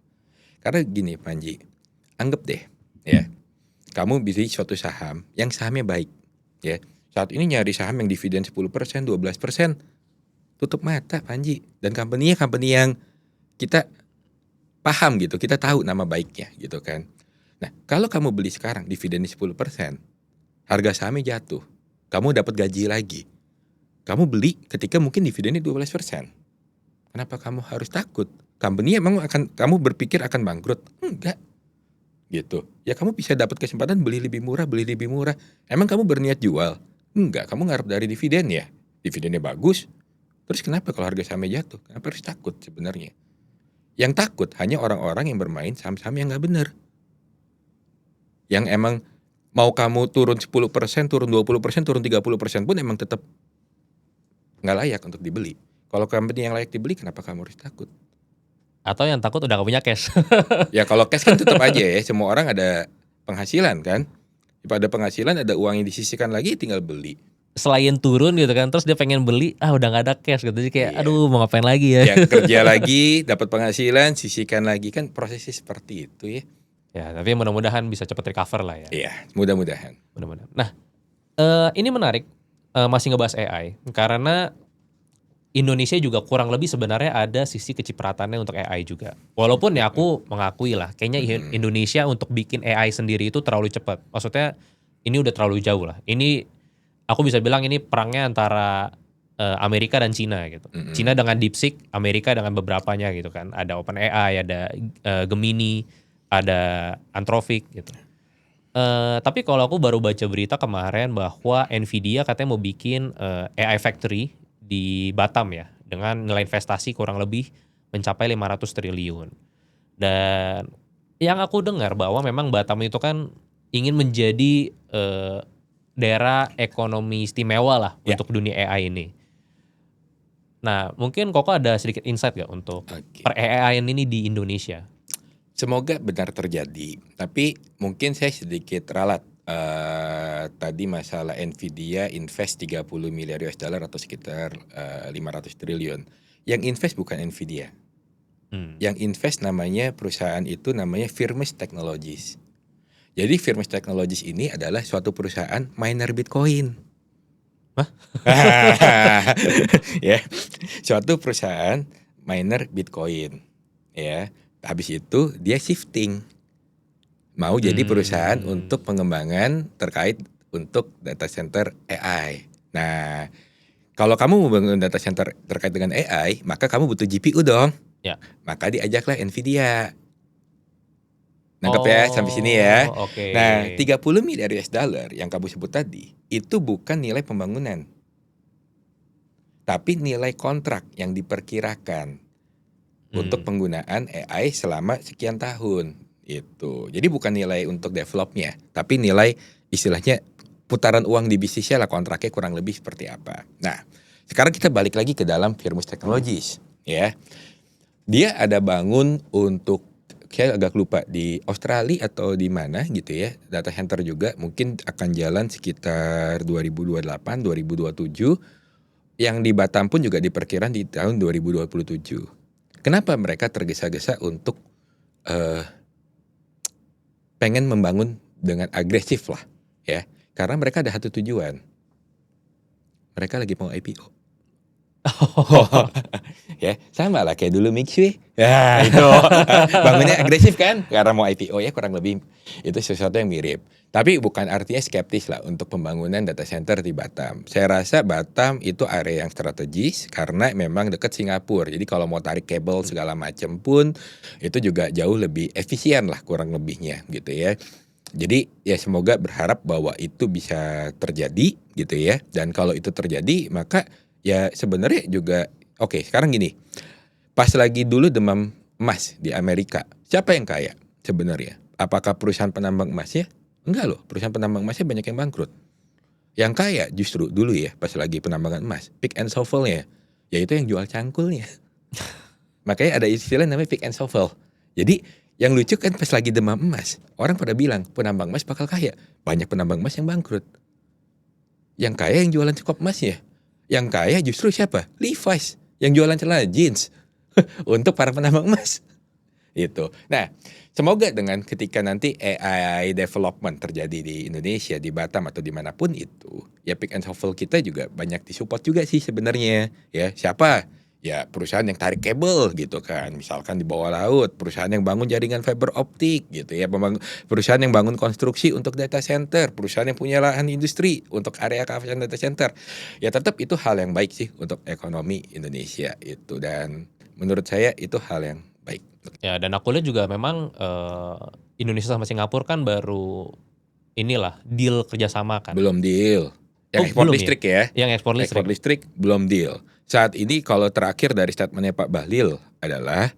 Karena gini Panji, anggap deh ya, kamu beli suatu saham yang sahamnya baik ya. Saat ini nyari saham yang dividen 10%, 12%, tutup mata Panji. Dan company-nya company yang kita paham gitu, kita tahu nama baiknya gitu kan. Nah, kalau kamu beli sekarang dividennya 10%, harga sahamnya jatuh, kamu dapat gaji lagi. Kamu beli ketika mungkin dividennya 12%. Kenapa kamu harus takut? Company emang akan kamu berpikir akan bangkrut? Enggak. Gitu. Ya kamu bisa dapat kesempatan beli lebih murah. Emang kamu berniat jual? Enggak, kamu ngarep dari dividen ya. Dividennya bagus. Terus kenapa kalau harga sahamnya jatuh? Kenapa harus takut sebenarnya? Yang takut hanya orang-orang yang bermain saham-saham yang nggak benar. Yang emang mau kamu turun 10%, turun 20%, turun 30% pun emang tetap nggak layak untuk dibeli. Kalau company yang layak dibeli, kenapa kamu harus takut? Atau yang takut udah gak punya cash. Ya kalau cash kan tetap aja ya, semua orang ada penghasilan kan. Pada penghasilan ada uang yang disisihkan lagi, tinggal beli. Selain turun gitu kan, terus dia pengen beli, udah gak ada cash gitu. Jadi kayak Iya. aduh mau ngapain lagi ya. Ya kerja lagi, dapat penghasilan, sisihkan lagi, kan prosesnya seperti itu ya. Ya tapi mudah-mudahan bisa cepat recover lah ya. Iya, mudah-mudahan. Mudah-mudahan. Nah ini menarik, masih ngebahas AI. Karena Indonesia juga kurang lebih sebenarnya ada sisi kecipratannya untuk AI juga. Walaupun ya aku mengakui lah, kayaknya Indonesia untuk bikin AI sendiri itu terlalu cepat. Maksudnya ini udah terlalu jauh lah. Ini aku bisa bilang ini perangnya antara Amerika dan Cina gitu. Cina dengan DeepSeek, Amerika dengan beberapanya gitu kan. Ada OpenAI, ada Gemini, ada Anthropic gitu. Tapi kalau aku baru baca berita kemarin bahwa Nvidia katanya mau bikin AI factory di Batam ya, dengan nilai investasi kurang lebih mencapai 500 triliun. Dan yang aku dengar bahwa memang Batam itu kan ingin menjadi daerah ekonomi istimewa lah Ya. untuk dunia AI ini. Nah, mungkin Koko ada sedikit insight gak untuk Oke. per AI ini di Indonesia? Semoga benar terjadi, tapi mungkin saya sedikit ralat. Tadi masalah Nvidia invest 30 miliar US dollar atau sekitar 500 triliun. Yang invest bukan Nvidia. Yang invest namanya perusahaan itu namanya Firmus Technologies. Jadi Firmus Technologies ini adalah suatu perusahaan miner Bitcoin. Hah? Ya, suatu perusahaan miner Bitcoin. Ya, habis itu dia shifting mau jadi perusahaan untuk pengembangan terkait untuk data center AI. Nah, kalau kamu mau bangun data center terkait dengan AI, maka kamu butuh GPU dong. Ya. Maka diajaklah Nvidia. Nangkep ya sampai sini ya. Oke. Nah, 30 miliar US dollar yang kamu sebut tadi itu bukan nilai pembangunan. Tapi nilai kontrak yang diperkirakan untuk penggunaan AI selama sekian tahun. Itu. Jadi bukan nilai untuk developnya, tapi nilai istilahnya putaran uang di bisnisnya lah, kontraknya kurang lebih seperti apa. Nah, sekarang kita balik lagi ke dalam Firmus Technologies, ya. Dia ada bangun untuk, saya agak lupa di Australia atau di mana gitu ya, data center juga mungkin akan jalan sekitar 2028, 2027. Yang di Batam pun juga diperkirakan di tahun 2027. Kenapa mereka tergesa-gesa untuk pengen membangun dengan agresif lah, ya? Karena mereka ada satu tujuan. Mereka lagi mau IPO. Ya, sama lah kayak dulu Mixway. Ya, itu. Bangunnya agresif kan? Karena mau IPO ya, kurang lebih itu sesuatu yang mirip. Tapi bukan artinya skeptis lah untuk pembangunan data center di Batam. Saya rasa Batam itu area yang strategis karena memang dekat Singapura. Jadi kalau mau tarik kabel segala macam pun itu juga jauh lebih efisien lah kurang lebihnya gitu ya. Jadi ya semoga berharap bahwa itu bisa terjadi gitu ya. Dan kalau itu terjadi maka ya sebenarnya juga oke, sekarang gini. Pas lagi dulu demam emas di Amerika, siapa yang kaya sebenarnya? Apakah perusahaan penambang emasnya? Enggak loh, perusahaan penambang emasnya banyak yang bangkrut. Yang kaya justru dulu ya pas lagi penambangan emas, pick and shovel-nya, yaitu yang jual cangkulnya. Makanya ada istilah namanya pick and shovel. Jadi yang lucu kan pas lagi demam emas, orang pada bilang penambang emas bakal kaya. Banyak penambang emas yang bangkrut. Yang kaya yang jualan cukup emasnya. Yang kaya justru siapa? Levi's yang jualan celana jeans untuk para penambang emas. Itu. Nah, semoga dengan ketika nanti AI development terjadi di Indonesia, di Batam atau dimanapun itu, ya pick and shovel kita juga banyak disupport juga sih sebenarnya. Ya, siapa? Ya perusahaan yang tarik kabel gitu kan, misalkan di bawah laut, perusahaan yang bangun jaringan fiber optik gitu ya, perusahaan yang bangun konstruksi untuk data center, perusahaan yang punya lahan industri untuk area kawasan data center. Ya tetap itu hal yang baik sih untuk ekonomi Indonesia itu, dan menurut saya itu hal yang baik. Ya, dan aku lihat juga memang Indonesia sama Singapura kan baru inilah deal kerjasama kan. Belum deal. Yang ekspor belum listrik ya. Yang ekspor listrik. Ekspor listrik belum deal. Saat ini kalau terakhir dari statementnya Pak Bahlil adalah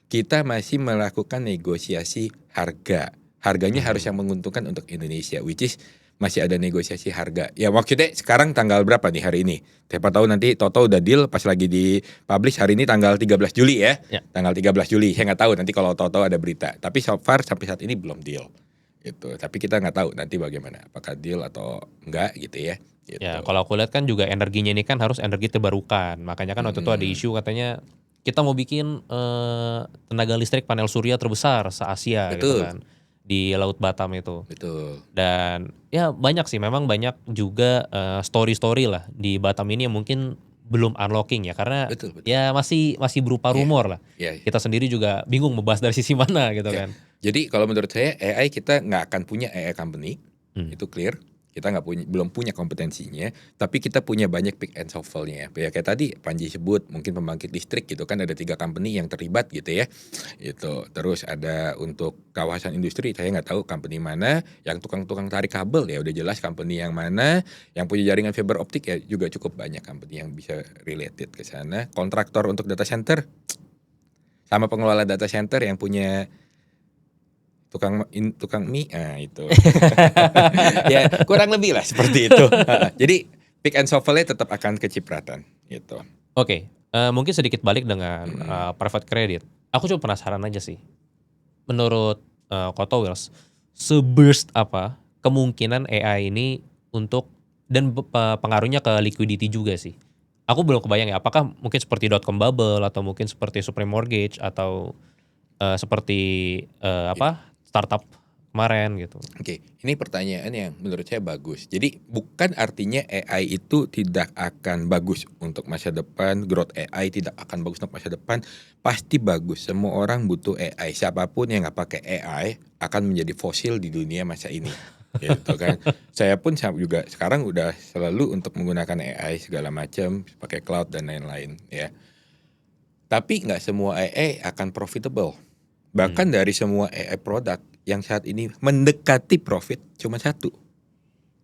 kita masih melakukan negosiasi harga. Harganya harus yang menguntungkan untuk Indonesia, which is masih ada negosiasi harga. Ya maksudnya sekarang tanggal berapa nih hari ini? Siapa tahu nanti Toto udah deal pas lagi di publish hari ini tanggal 13 Juli ya. Tanggal 13 Juli. Saya nggak tahu nanti kalau Toto ada berita. Tapi so far sampai saat ini belum deal. Gitu. Tapi kita nggak tahu nanti bagaimana. Apakah deal atau enggak gitu ya. Gitu. Ya, kalau aku lihat kan juga energinya ini kan harus energi terbarukan. Makanya kan waktu itu ada isu katanya kita mau bikin tenaga listrik panel surya terbesar se-Asia gitu kan di Laut Batam itu. Betul. Dan ya banyak sih, memang banyak juga story-story lah di Batam ini yang mungkin belum unlocking ya, karena Betul. ya masih berupa rumor lah. Yeah. Kita sendiri juga bingung membahas dari sisi mana gitu kan. Jadi kalau menurut saya AI kita nggak akan punya AI company, itu clear. kita belum punya kompetensinya, tapi kita punya banyak pick and shovel-nya. Ya kayak tadi Panji sebut, mungkin pembangkit listrik gitu kan ada 3 company yang terlibat gitu ya. Itu. Terus ada untuk kawasan industri, saya nggak tahu company mana, yang tukang-tukang tarik kabel ya udah jelas company yang mana, yang punya jaringan fiber optik ya juga cukup banyak company yang bisa related ke sana. Kontraktor untuk data center sama pengelola data center yang punya tukang mie, itu. Ya kurang lebih lah seperti itu. Jadi pick and shovel-nya tetap akan kecipratan gitu. Oke, mungkin sedikit balik dengan private credit. Aku cuma penasaran aja sih. Menurut Koto Wheels, se-burst apa kemungkinan AI ini untuk dan pengaruhnya ke liquidity juga sih. Aku belum kebayang ya, apakah mungkin seperti dot-com bubble atau mungkin seperti Supreme Mortgage atau seperti startup kemarin gitu. Oke, ini pertanyaan yang menurut saya bagus. Jadi bukan artinya AI itu tidak akan bagus untuk masa depan, growth AI tidak akan bagus untuk masa depan, pasti bagus. Semua orang butuh AI. Siapapun yang nggak pakai AI akan menjadi fosil di dunia masa ini. Gitu kan. Saya pun juga sekarang udah selalu untuk menggunakan AI segala macam, pakai cloud dan lain-lain ya. Tapi nggak semua AI akan profitable. Bahkan dari semua AI produk yang saat ini mendekati profit cuma satu,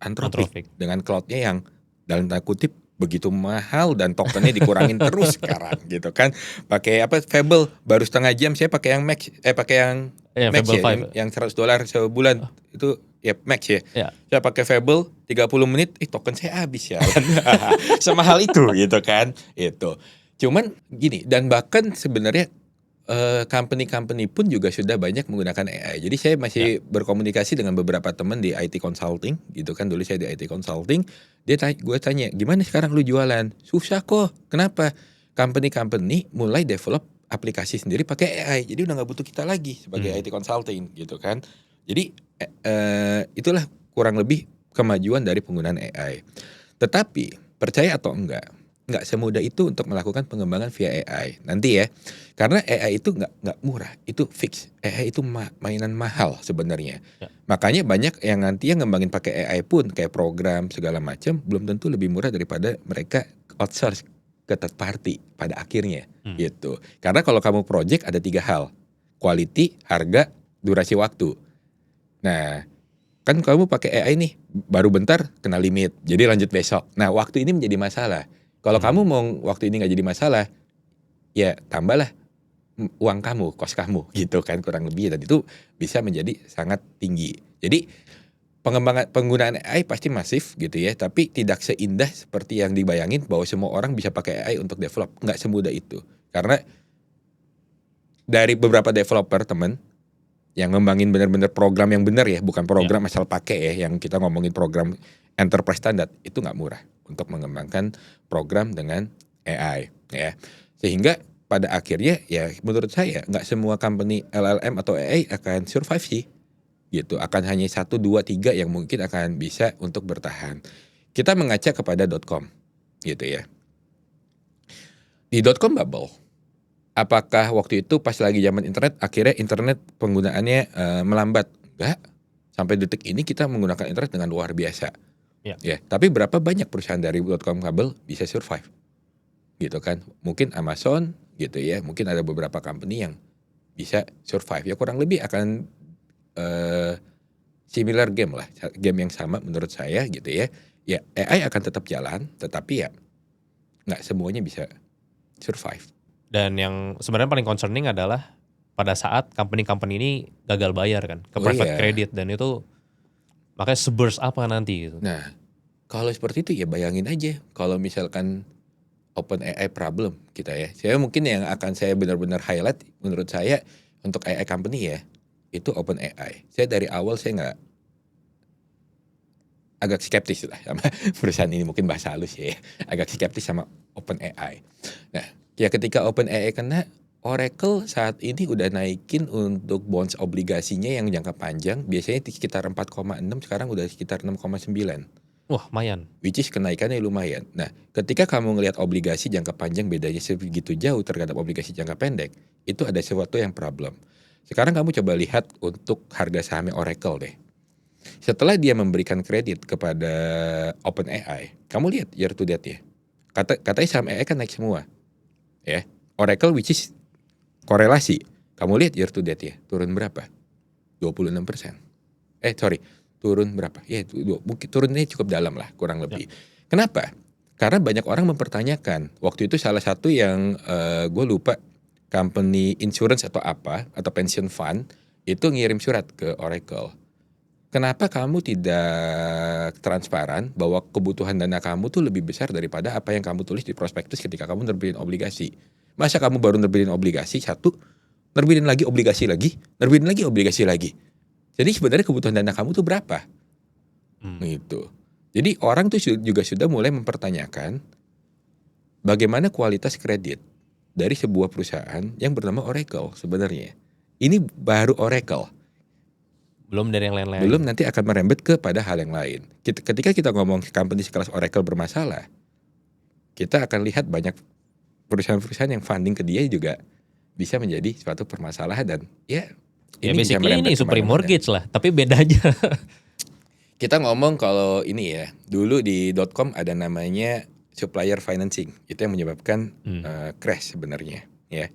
Anthropic. Dengan cloudnya yang dalam tanda kutip begitu mahal dan tokennya dikurangin terus sekarang gitu kan. Pakai Fable baru setengah jam saya pakai yang Max, pakai yang Max ya, yang $100 sebulan itu ya Max ya. Saya pakai Fable 30 menit, token saya habis ya. Semahal itu gitu kan. Itu. Cuman gini, dan bahkan sebenarnya company-company pun juga sudah banyak menggunakan AI. Jadi saya masih berkomunikasi dengan beberapa teman di IT consulting gitu kan. Dulu saya di IT consulting, gue tanya, gimana sekarang lu jualan? Susah kok. Kenapa? Company-company mulai develop aplikasi sendiri pakai AI. Jadi udah nggak butuh kita lagi sebagai IT consulting gitu kan. Jadi itulah kurang lebih kemajuan dari penggunaan AI. Tetapi percaya atau enggak semudah itu untuk melakukan pengembangan via AI nanti ya, karena AI itu nggak murah, itu fix. AI itu mainan mahal sebenarnya. Makanya banyak yang nanti yang ngembangin pakai AI pun kayak program segala macam belum tentu lebih murah daripada mereka outsource ke third party pada akhirnya gitu. Karena kalau kamu project ada 3 hal, quality, harga, durasi waktu. Nah kan kamu pakai AI nih, baru bentar kena limit, jadi lanjut besok. Nah waktu ini menjadi masalah. Kalau kamu mau waktu ini nggak jadi masalah, ya tambahlah uang kamu, kos kamu gitu kan kurang lebih, dan itu bisa menjadi sangat tinggi. Jadi penggunaan AI pasti masif gitu ya, tapi tidak seindah seperti yang dibayangin bahwa semua orang bisa pakai AI untuk develop. Nggak semudah itu. Karena dari beberapa developer temen yang ngembangin benar-benar program yang benar ya, bukan program asal pakai ya, yang kita ngomongin program enterprise standar, itu nggak murah untuk mengembangkan program dengan AI ya. Sehingga pada akhirnya ya menurut saya nggak semua company LLM atau AI akan survive sih gitu. Akan hanya 1, 2, 3 yang mungkin akan bisa untuk bertahan. Kita mengaca kepada .com gitu ya. Di .com bubble, apakah waktu itu pas lagi zaman internet akhirnya internet penggunaannya melambat? Enggak. Sampai detik ini kita menggunakan internet dengan luar biasa. Ya, tapi berapa banyak perusahaan dari .com kabel bisa survive? Gitu kan. Mungkin Amazon gitu ya, mungkin ada beberapa company yang bisa survive. Ya kurang lebih akan similar game lah, game yang sama menurut saya gitu ya. Ya AI akan tetap jalan, tetapi ya nggak semuanya bisa survive. Dan yang sebenarnya paling concerning adalah pada saat company-company ini gagal bayar kan ke private credit, dan itu makanya se-burst apa nanti gitu. Nah, kalau seperti itu ya bayangin aja kalau misalkan OpenAI problem kita ya. Saya mungkin yang akan saya benar-benar highlight menurut saya untuk AI company ya, itu OpenAI. Saya dari awal saya nggak, agak skeptis lah sama perusahaan ini, mungkin bahasa halus ya. Agak skeptis sama OpenAI. Nah, ya ketika OpenAI kena, Oracle saat ini udah naikin untuk bonds obligasinya yang jangka panjang, biasanya di sekitar 4,6, sekarang udah sekitar 6,9. Wah, lumayan. Which is kenaikannya lumayan. Nah, ketika kamu ngelihat obligasi jangka panjang bedanya sebegitu jauh terhadap obligasi jangka pendek, itu ada sesuatu yang problem. Sekarang kamu coba lihat untuk harga sahamnya Oracle deh. Setelah dia memberikan kredit kepada OpenAI, kamu lihat year to date ya. Katanya saham AI kan naik semua. Ya. Oracle which is korelasi. Kamu lihat year to date ya, turun berapa? 26%. Turun berapa? Ya, mungkin turunnya cukup dalam lah, kurang lebih. Kenapa? Karena banyak orang mempertanyakan. Waktu itu salah satu yang gue lupa, company insurance atau apa, atau pension fund, itu ngirim surat ke Oracle. Kenapa kamu tidak transparan bahwa kebutuhan dana kamu tuh lebih besar daripada apa yang kamu tulis di prospektus ketika kamu nerbitin obligasi? Masa kamu baru nerbitin obligasi satu, nerbitin lagi obligasi lagi, nerbitin lagi obligasi lagi. Jadi sebenarnya kebutuhan dana kamu tuh berapa? Gitu. Jadi orang tuh juga sudah mulai mempertanyakan bagaimana kualitas kredit dari sebuah perusahaan yang bernama Oracle sebenarnya. Ini baru Oracle. Belum dari yang lain-lain. Belum nanti akan merembet kepada hal yang lain. Ketika kita ngomong company sekelas Oracle bermasalah, kita akan lihat banyak perusahaan-perusahaan yang funding ke dia juga bisa menjadi suatu permasalahan dan ya Ya ini bisa basically ini merembet Supreme kemana-mana. Mortgage lah, tapi bedanya. Kita ngomong kalau ini ya, dulu di .com ada namanya supplier financing. Itu yang menyebabkan crash sebenarnya. Ya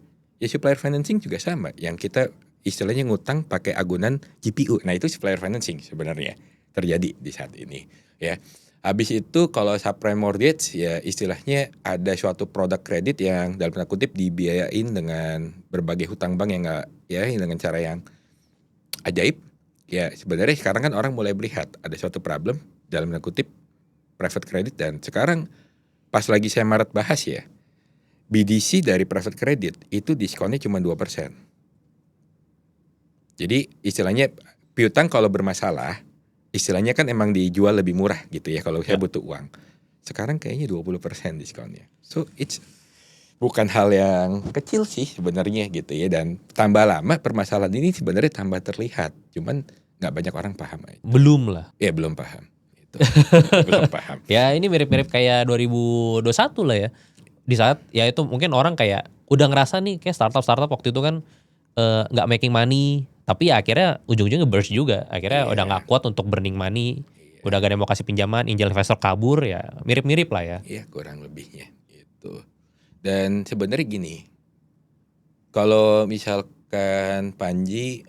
supplier financing juga sama. Yang kita istilahnya ngutang pakai agunan GPU. Nah itu supplier financing sebenarnya terjadi di saat ini. Ya, habis itu kalau subprime mortgage ya istilahnya ada suatu produk kredit yang dalam tanda kutip dibiayain dengan berbagai hutang bank yang nggak ya dengan cara yang ajaib. Ya sebenarnya sekarang kan orang mulai melihat ada suatu problem dalam tanda kutip private credit dan sekarang pas lagi saya Maret bahas ya BDC dari private credit itu diskonnya cuma 2%. Jadi istilahnya piutang kalau bermasalah istilahnya kan emang dijual lebih murah gitu ya kalau saya butuh uang. Sekarang kayaknya 20% diskonnya. So it's bukan hal yang kecil sih sebenarnya gitu ya dan tambah lama permasalahan ini sebenarnya tambah terlihat. Cuman nggak banyak orang paham aja. Belum lah. Ya belum paham. Gitu. Belum paham. Ya ini mirip-mirip kayak 2021 lah ya. Di saat ya itu mungkin orang kayak udah ngerasa nih kayak startup waktu itu kan nggak making money, tapi ya akhirnya ujung-ujungnya burst juga. Akhirnya udah nggak kuat untuk burning money, udah gak ada yang mau kasih pinjaman, angel investor kabur ya mirip-mirip lah ya. Iya kurang lebihnya gitu. Dan sebenarnya gini, kalau misalkan Panji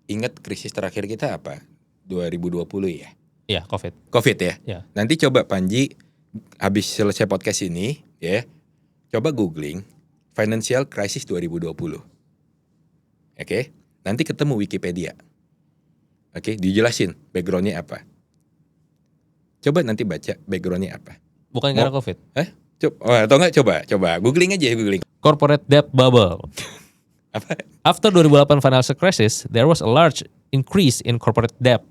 ingat krisis terakhir kita apa? 2020 ya? Iya, Covid ya? Ya. Nanti coba Panji habis selesai podcast ini ya, coba googling financial crisis 2020. Oke? Nanti ketemu Wikipedia. Oke, dijelasin backgroundnya apa. Coba nanti baca backgroundnya apa. Bukan karena Covid. Atau enggak coba googling aja googling. Corporate debt bubble. Apa? After 2008 financial crisis, there was a large increase in corporate debt,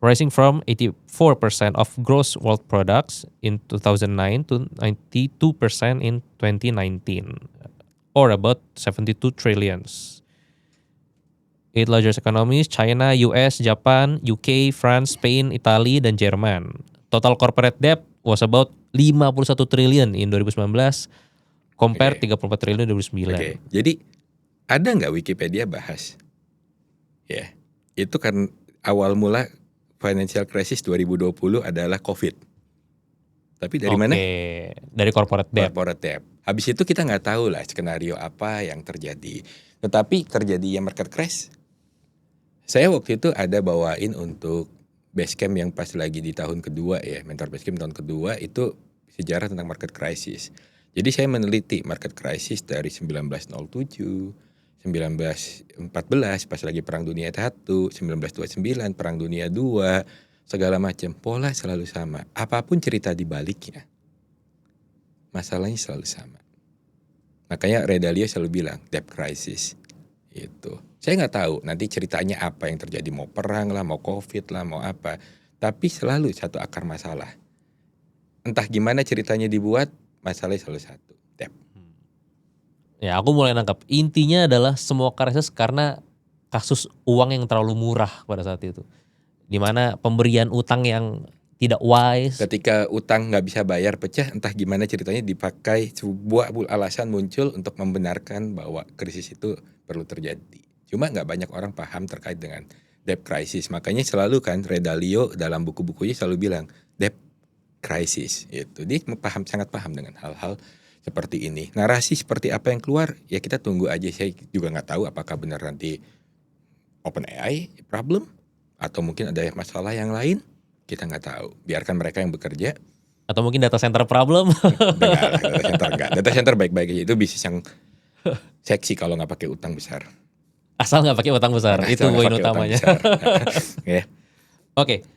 rising from 84% of gross world products in 2009 to 92% in 2019, or about 72 trillions. 8 largest economies, China, US, Japan, UK, France, Spain, Italy, dan Jerman. Total corporate debt was about 51 triliun in 2019, compare 34 triliun 2009. Oke, jadi ada nggak Wikipedia bahas? Ya, itu kan awal mula financial crisis 2020 adalah COVID. Tapi dari mana? Dari corporate debt. Corporate debt. Habis itu kita nggak tahu lah skenario apa yang terjadi. Tetapi terjadi market crash. Saya waktu itu ada bawain untuk Basecamp yang pas lagi di tahun kedua ya, mentor Basecamp tahun kedua itu sejarah tentang market crisis. Jadi saya meneliti market crisis dari 1907, 1914 pas lagi Perang Dunia I, 1929 Perang Dunia II, segala macam. Pola selalu sama. Apapun cerita di baliknya, masalahnya selalu sama. Makanya Ray Dalio selalu bilang debt crisis. Itu. Saya nggak tahu nanti ceritanya apa yang terjadi, mau perang lah, mau COVID lah, mau apa. Tapi selalu satu akar masalah. Entah gimana ceritanya dibuat, masalahnya selalu satu, debt. Ya aku mulai nangkap. Intinya adalah semua krisis karena kasus uang yang terlalu murah pada saat itu. Dimana pemberian utang yang tidak wise. Ketika utang nggak bisa bayar pecah, entah gimana ceritanya dipakai sebuah alasan muncul untuk membenarkan bahwa krisis itu perlu terjadi. Cuma nggak banyak orang paham terkait dengan debt crisis. Makanya selalu kan Ray Dalio dalam buku-bukunya selalu bilang debt crisis. Itu dia sangat paham dengan hal-hal seperti ini. Narasi seperti apa yang keluar ya kita tunggu aja. Saya juga nggak tahu apakah benar nanti OpenAI problem atau mungkin ada masalah yang lain. Kita nggak tahu. Biarkan mereka yang bekerja. Atau mungkin data center problem. Data center enggak. Data center baik-baik aja. Itu bisnis yang seksi kalau nggak pakai utang besar. Asal nggak pakai utang besar. Nah, Itu asal nggak poin pakai utang utamanya. besar. Ya. Oke,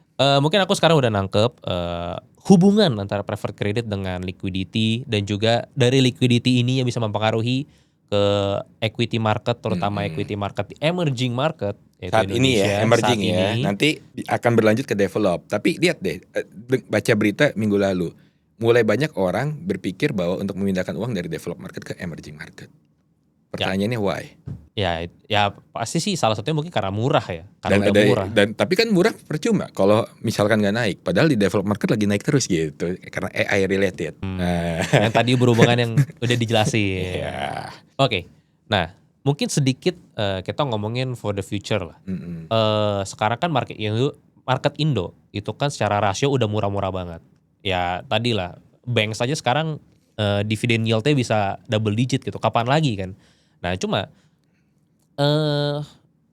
mungkin aku sekarang udah nangkep hubungan antara preferred credit dengan liquidity dan juga dari liquidity ini yang bisa mempengaruhi ke equity market, terutama equity market di emerging market yaitu Saat ini Indonesia ya, emerging saat ya. ini. Nanti akan berlanjut ke develop. Tapi lihat deh, baca berita minggu lalu. Mulai banyak orang berpikir bahwa untuk memindahkan uang dari develop market ke emerging market. Pertanyaannya why? Ya pasti sih salah satunya mungkin karena murah ya, karena udah murah. Tapi kan murah percuma kalau misalkan nggak naik. Padahal di develop market lagi naik terus gitu. Karena AI related. Yang tadi berhubungan yang udah dijelasin. Ya. Oke, nah mungkin sedikit kita ngomongin for the future lah. Sekarang kan market Indo itu kan secara rasio udah murah-murah banget. Ya tadi lah, bank saja sekarang dividen yield-nya bisa double digit gitu. Kapan lagi kan? Nah cuma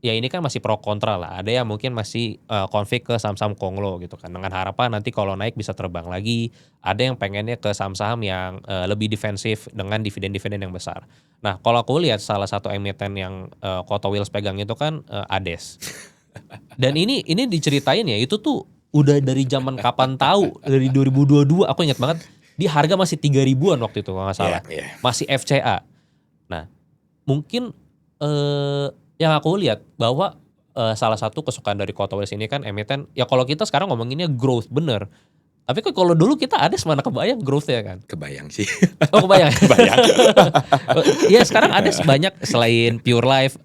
ya ini kan masih pro kontra lah. Ada yang mungkin masih konflik ke saham-saham konglo gitu kan. Dengan harapan nanti kalau naik bisa terbang lagi. Ada yang pengennya ke saham-saham yang lebih defensif dengan dividen-dividen yang besar. Nah kalau aku lihat salah satu emiten yang Kota Wheels pegang itu kan ADES. Dan ini diceritain ya itu tuh udah dari zaman kapan tahu, dari 2022 aku ingat banget. Di harga masih 3.000-an waktu itu kalau nggak salah. Masih FCA. Nah mungkin yang aku lihat bahwa salah satu kesukaan dari Kota Wheels ini kan emiten ya kalau kita sekarang ngomonginnya growth bener. Tapi kan kalau dulu kita ada mana kebayang growth-nya kan? Kebayang sih. Oh kebayang. Kebayang. Ya sekarang ada banyak selain Pure Life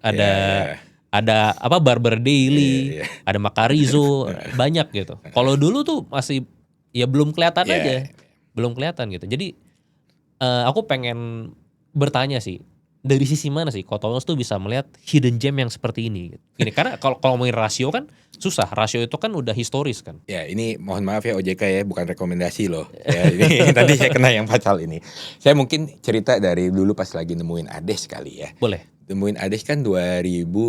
ada apa Barber Daily, ada Macarizo, banyak gitu. Kalau dulu tuh masih ya belum kelihatan aja. Belum kelihatan gitu. Jadi aku pengen bertanya sih, dari sisi mana sih Kota Wheels tuh bisa melihat hidden gem yang seperti ini? Ini karena kalau ngomongin rasio kan susah. Rasio itu kan udah historis kan. Ya ini mohon maaf ya OJK ya, bukan rekomendasi loh. Ya, ini tadi saya kena yang pasal ini. Saya mungkin cerita dari dulu pas lagi nemuin ADES kali ya. Boleh. Nemuin ADES kan 2020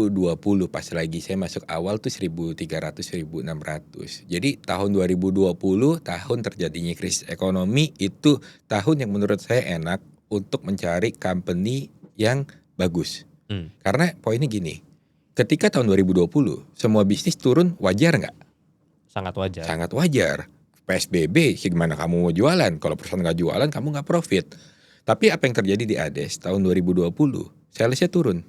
pas lagi saya masuk awal tuh 1.300 1.600. Jadi tahun 2020 tahun terjadinya krisis ekonomi itu tahun yang menurut saya enak untuk mencari company yang bagus. Karena poinnya gini, ketika tahun 2020 semua bisnis turun wajar nggak? Sangat wajar. Sangat wajar. PSBB gimana kamu mau jualan? Kalau perusahaan nggak jualan kamu nggak profit. Tapi apa yang terjadi di ADES tahun 2020? Salesnya turun.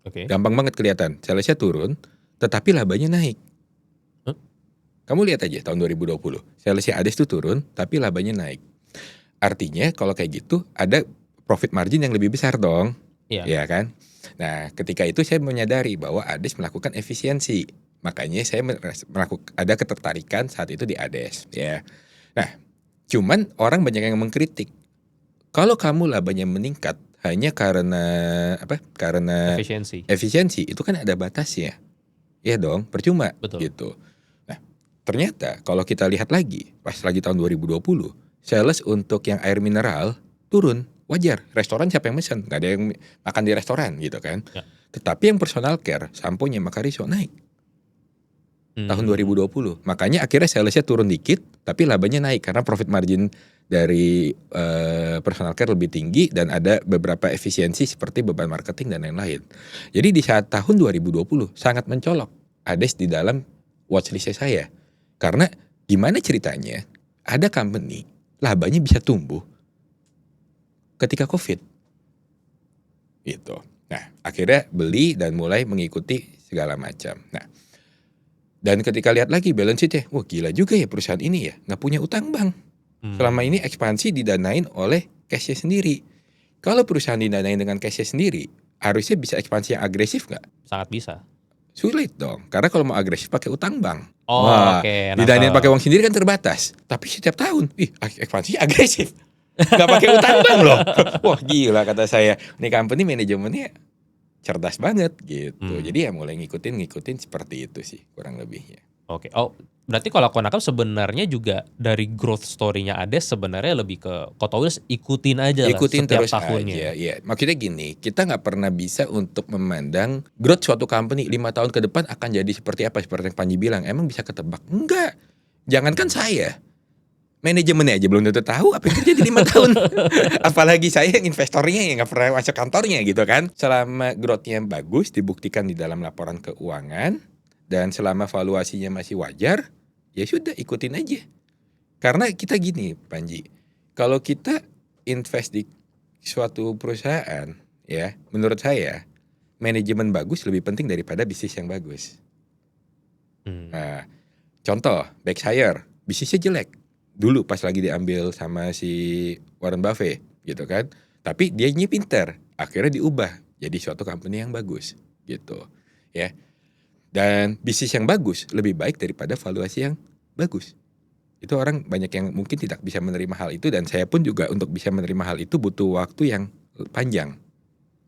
Gampang banget kelihatan. Salesnya turun, tetapi labanya naik. Kamu lihat aja tahun 2020. Salesnya ADES itu turun, tapi labanya naik. Artinya kalau kayak gitu ada profit margin yang lebih besar dong. Ya kan? Nah ketika itu saya menyadari bahwa ADES melakukan efisiensi. Makanya saya ada ketertarikan saat itu di ADES. Ya. Nah cuman orang banyak yang mengkritik. Kalau kamu labanya meningkat hanya karena apa? Karena efisiensi itu kan ada batasnya. Ya dong, percuma. Betul. Gitu. Nah, ternyata kalau kita lihat lagi pas lagi tahun 2020, sales untuk yang air mineral turun, wajar. Restoran siapa yang mesen? Gak ada yang makan di restoran gitu kan. Ya. Tetapi yang personal care, sampo-nya Macarizo naik. Tahun 2020. Makanya akhirnya salesnya turun dikit, tapi labanya naik karena profit margin dari personal care lebih tinggi dan ada beberapa efisiensi seperti beban marketing dan lain-lain. Jadi di saat tahun 2020 sangat mencolok ADES di dalam watchlist saya. Karena gimana ceritanya ada company labanya bisa tumbuh ketika COVID. Gitu. Nah, akhirnya beli dan mulai mengikuti segala macam. Nah, dan ketika lihat lagi balance sheet-nya, wah gila juga ya perusahaan ini ya, nggak punya utang bank. Selama ini ekspansi didanain oleh cash-nya sendiri. Kalau perusahaan didanain dengan cash-nya sendiri, harusnya bisa ekspansi yang agresif nggak? Sangat bisa. Sulit dong, karena kalau mau agresif pakai utang bank. Oke. Didanain pakai uang sendiri kan terbatas. Tapi setiap tahun, ekspansinya agresif. Nggak pakai utang bank loh. Wah gila kata saya, ini company manajemennya cerdas banget gitu. Hmm. Jadi ya mulai ngikutin seperti itu sih kurang lebihnya. Oke. Oh, berarti kalau aku nangkap sebenarnya juga dari growth story-nya Ades sebenarnya lebih ke Hot Wheels ikutin aja lah Ikutin setiap terus aja, tahunnya. ya. Maksudnya gini, kita nggak pernah bisa untuk memandang growth suatu company 5 tahun ke depan akan jadi seperti apa, seperti yang Panji bilang, emang bisa ketebak? Enggak. Jangankan saya, manajemennya aja belum tentu tahu apa yang terjadi 5 tahun. Apalagi saya yang investornya yang nggak pernah masuk kantornya gitu kan. Selama growth-nya bagus, dibuktikan di dalam laporan keuangan, dan selama valuasinya masih wajar, ya sudah ikutin aja. Karena kita gini, Panji, kalau kita invest di suatu perusahaan, ya, menurut saya manajemen bagus lebih penting daripada bisnis yang bagus. Hmm. Nah, contoh, Berkshire, bisnisnya jelek. Dulu pas lagi diambil sama si Warren Buffett, gitu kan. Tapi dia pinter, akhirnya diubah jadi suatu company yang bagus, gitu. Ya. Dan bisnis yang bagus lebih baik daripada valuasi yang bagus. Itu orang banyak yang mungkin tidak bisa menerima hal itu, dan saya pun juga untuk bisa menerima hal itu butuh waktu yang panjang.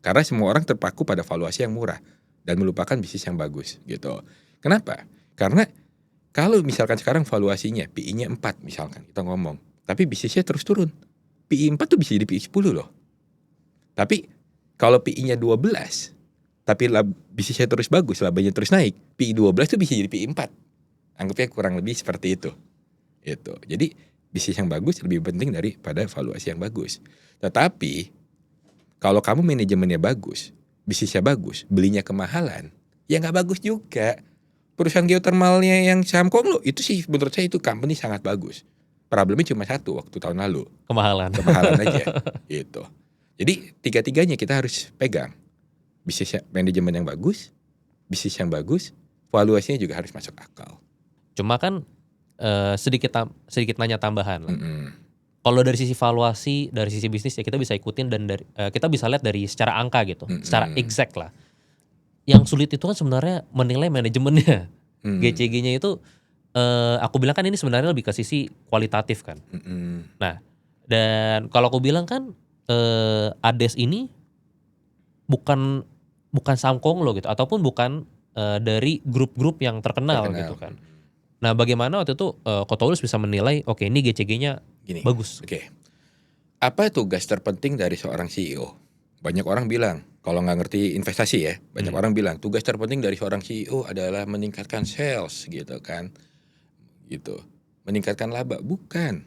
Karena semua orang terpaku pada valuasi yang murah dan melupakan bisnis yang bagus gitu. Kenapa? Karena kalau misalkan sekarang valuasinya PI-nya 4 misalkan kita ngomong, tapi bisnisnya terus turun. PI 4 tuh bisa jadi PI 10 loh. Tapi kalau PI-nya 12, tapi bisnisnya terus bagus, labanya terus naik, PI 12 tuh bisa jadi PI 4. Anggapnya kurang lebih seperti itu. Itu. Jadi bisnis yang bagus lebih penting daripada valuasi yang bagus. Tetapi kalau kamu manajemennya bagus, bisnisnya bagus, belinya kemahalan, ya nggak bagus juga. Perusahaan geothermalnya yang saham Konglo itu sih menurut saya itu company sangat bagus. Problemnya cuma satu waktu tahun lalu, Kemahalan. kemahalan aja. Gitu. Jadi tiga-tiganya kita harus pegang. Bisnis manajemen yang bagus, bisnis yang bagus, valuasinya juga harus masuk akal. Cuma kan sedikit nanya tambahan lah. Mm-mm. Kalau dari sisi valuasi, dari sisi bisnis ya kita bisa ikutin dan dari kita bisa lihat dari secara angka gitu, secara exact lah. Yang sulit itu kan sebenarnya menilai manajemennya. GCG-nya itu aku bilang kan ini sebenarnya lebih ke sisi kualitatif kan. Nah, dan kalau aku bilang kan Ades ini bukan saham Konglo gitu, ataupun bukan dari grup-grup yang terkenal gitu kan. Nah, bagaimana waktu itu Hot Wheels bisa menilai oke ini GCG-nya Gini, bagus? Oke. Apa tugas terpenting dari seorang CEO? Banyak orang bilang, kalau nggak ngerti investasi ya, banyak orang bilang tugas terpenting dari seorang CEO adalah meningkatkan sales gitu kan. Gitu. Meningkatkan laba. Bukan.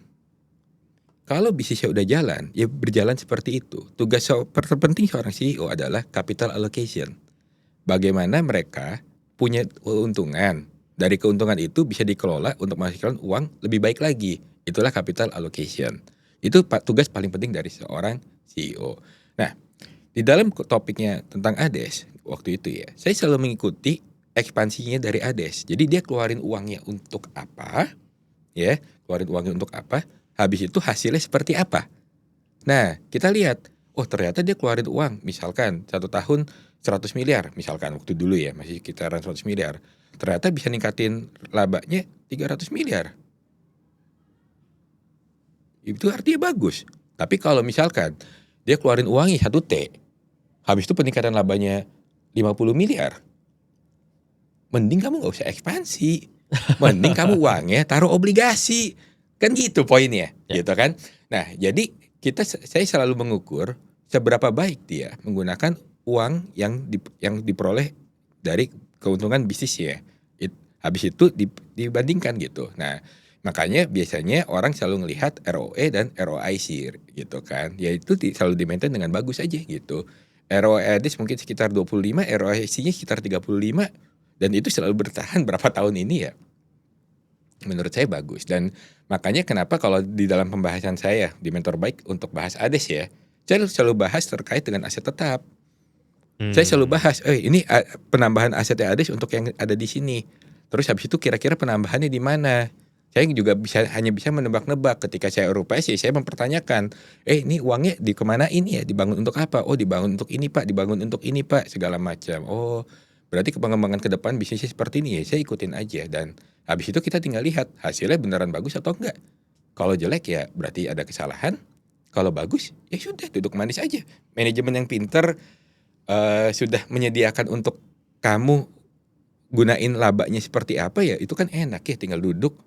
Kalau bisnisnya udah jalan, ya berjalan seperti itu. Tugas terpenting seorang CEO adalah capital allocation. Bagaimana mereka punya keuntungan. Dari keuntungan itu bisa dikelola untuk menghasilkan uang lebih baik lagi. Itulah capital allocation. Itu tugas paling penting dari seorang CEO. Nah, di dalam topiknya tentang Ades waktu itu ya, saya selalu mengikuti ekspansinya dari Ades. Jadi dia keluarin uangnya untuk apa? Ya, keluarin uangnya untuk apa? Habis itu hasilnya seperti apa? Nah, kita lihat, oh ternyata dia keluarin uang, misalkan 1 tahun 100 miliar, misalkan waktu dulu ya, masih sekitaran 100 miliar. Ternyata bisa ningkatin labanya 300 miliar. Itu artinya bagus. Tapi kalau misalkan dia keluarin uangnya 1T, habis itu peningkatan labanya 50 miliar, mending kamu gak usah ekspansi. Mending kamu uangnya taruh obligasi. Kan gitu poinnya, gitu kan. Nah, jadi saya selalu mengukur seberapa baik dia menggunakan uang yang diperoleh dari keuntungan bisnisnya. Habis itu dibandingkan gitu. Nah, makanya biasanya orang selalu melihat ROE dan ROIC gitu kan. Ya itu selalu di-maintain dengan bagus aja gitu. ROE mungkin sekitar 25, ROIC-nya sekitar 35, dan itu selalu bertahan berapa tahun ini ya. Menurut saya bagus, dan makanya kenapa kalau di dalam pembahasan saya di Mentor Baik untuk bahas Ades ya, saya selalu bahas terkait dengan aset tetap. Saya selalu bahas, ini penambahan asetnya Ades untuk yang ada di sini. Terus habis itu kira-kira penambahannya di mana? Saya juga hanya bisa menebak-nebak. Ketika saya RUPS ya saya mempertanyakan, ini uangnya dikemanain ya? Dibangun untuk apa? Oh dibangun untuk ini Pak, dibangun untuk ini Pak, segala macam. Oh berarti pengembangan ke depan bisnisnya seperti ini ya, saya ikutin aja. Dan habis itu kita tinggal lihat hasilnya beneran bagus atau enggak. Kalau jelek ya berarti ada kesalahan. Kalau bagus ya sudah duduk manis aja. Manajemen yang pinter sudah menyediakan untuk kamu gunain labanya seperti apa ya, itu kan enak ya, tinggal duduk,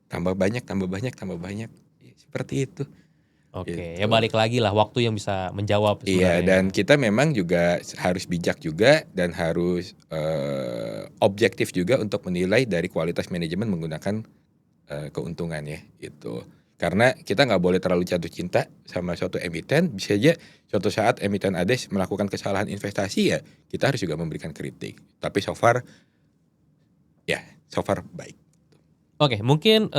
tambah banyak, ya, seperti itu. Oke, ya Gitu. balik lagi lah waktu yang bisa menjawab Iya, sebenarnya ya. dan kita memang juga harus bijak juga dan harus objektif juga untuk menilai dari kualitas manajemen menggunakan keuntungan ya, gitu. Karena kita nggak boleh terlalu jatuh cinta sama suatu emiten, bisa aja suatu saat emiten ADES melakukan kesalahan investasi ya, kita harus juga memberikan kritik. Tapi so far baik. Oke, mungkin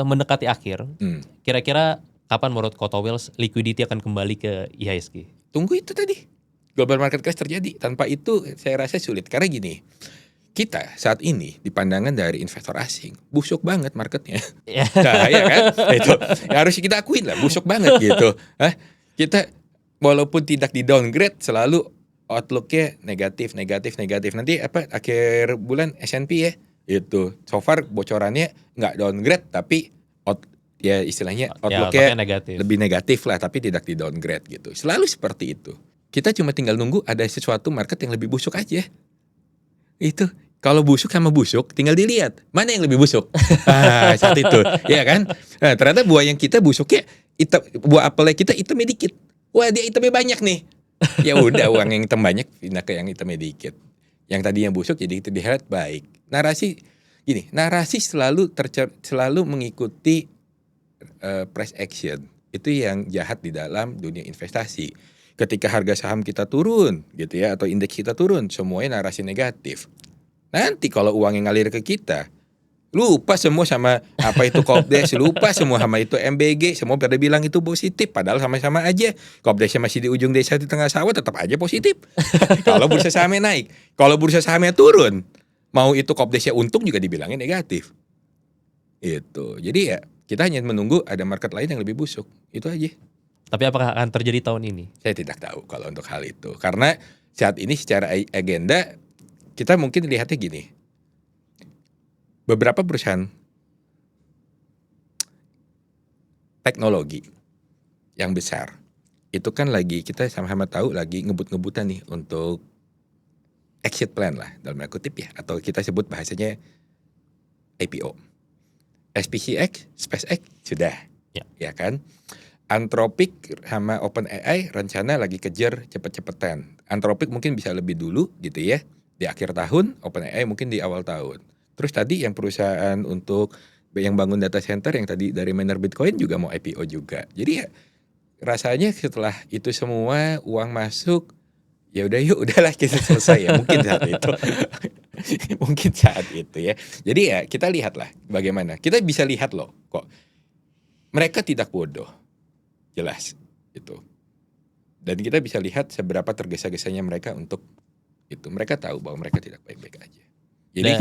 mendekati akhir, Hmm. kira-kira kapan menurut Kota Wheels liquidity akan kembali ke IHSG? Tunggu itu tadi, global market crash terjadi. Tanpa itu saya rasa sulit. Karena gini, kita saat ini di pandangan dari investor asing busuk banget marketnya. Ya. Nah, ya kan? Itu harus kita akuin lah, busuk banget gitu. Kita walaupun tidak di downgrade selalu outlook-nya negatif. Nanti akhir bulan S&P ya, itu so far bocorannya nggak downgrade tapi ya istilahnya Ya, outlook-nya negatif. lebih negatif lah, tapi tidak di downgrade gitu. Selalu seperti itu. Kita cuma tinggal nunggu ada sesuatu market yang lebih busuk aja. Itu kalau busuk sama busuk tinggal dilihat mana yang lebih busuk. Saat itu, ya kan? Nah, ternyata buah yang kita busuknya hitam, buah apelnya kita hitamnya dikit. Wah, dia hitamnya banyak nih. Ya udah, uang yang hitam banyak pindah ke yang hitamnya dikit. Yang tadinya busuk jadi itu dilihat baik. Narasi selalu mengikuti price action. Itu yang jahat di dalam dunia investasi. Ketika harga saham kita turun gitu ya, atau indeks kita turun, semuanya narasi negatif. Nanti kalau uang yang ngalir ke kita, lupa semua sama apa itu Kopdes, lupa semua sama itu MBG, semua pada bilang itu positif, padahal sama-sama aja. Kopdesnya masih di ujung desa di tengah sawah, tetap aja positif. Kalau bursa sahamnya naik, kalau bursa sahamnya turun, mau itu Kopdesnya untung juga dibilangnya negatif. Itu. Jadi ya kita hanya menunggu ada market lain yang lebih busuk, itu aja. Tapi apakah akan terjadi tahun ini? Saya tidak tahu kalau untuk hal itu, karena saat ini secara agenda kita mungkin lihatnya gini, beberapa perusahaan teknologi yang besar itu kan lagi, kita sama-sama tahu lagi ngebut-ngebutan nih untuk exit plan lah dalam tanda kutip ya, atau kita sebut bahasanya IPO. SPCX, SpaceX sudah, ya kan? Anthropic sama OpenAI rencana lagi kejar cepet-cepetan. Anthropic mungkin bisa lebih dulu gitu ya, di akhir tahun. OpenAI mungkin di awal tahun. Terus tadi yang perusahaan untuk yang bangun data center yang tadi dari miner Bitcoin juga mau IPO juga. Jadi ya rasanya setelah itu semua uang masuk, ya udah yuk, udahlah kita selesai ya mungkin saat itu. Mungkin saat itu ya. Jadi ya kita lihatlah bagaimana. Kita bisa lihat loh kok mereka tidak bodoh. Jelas itu. Dan kita bisa lihat seberapa tergesa-gesanya mereka untuk itu. Mereka tahu bahwa mereka tidak baik-baik aja. Jadi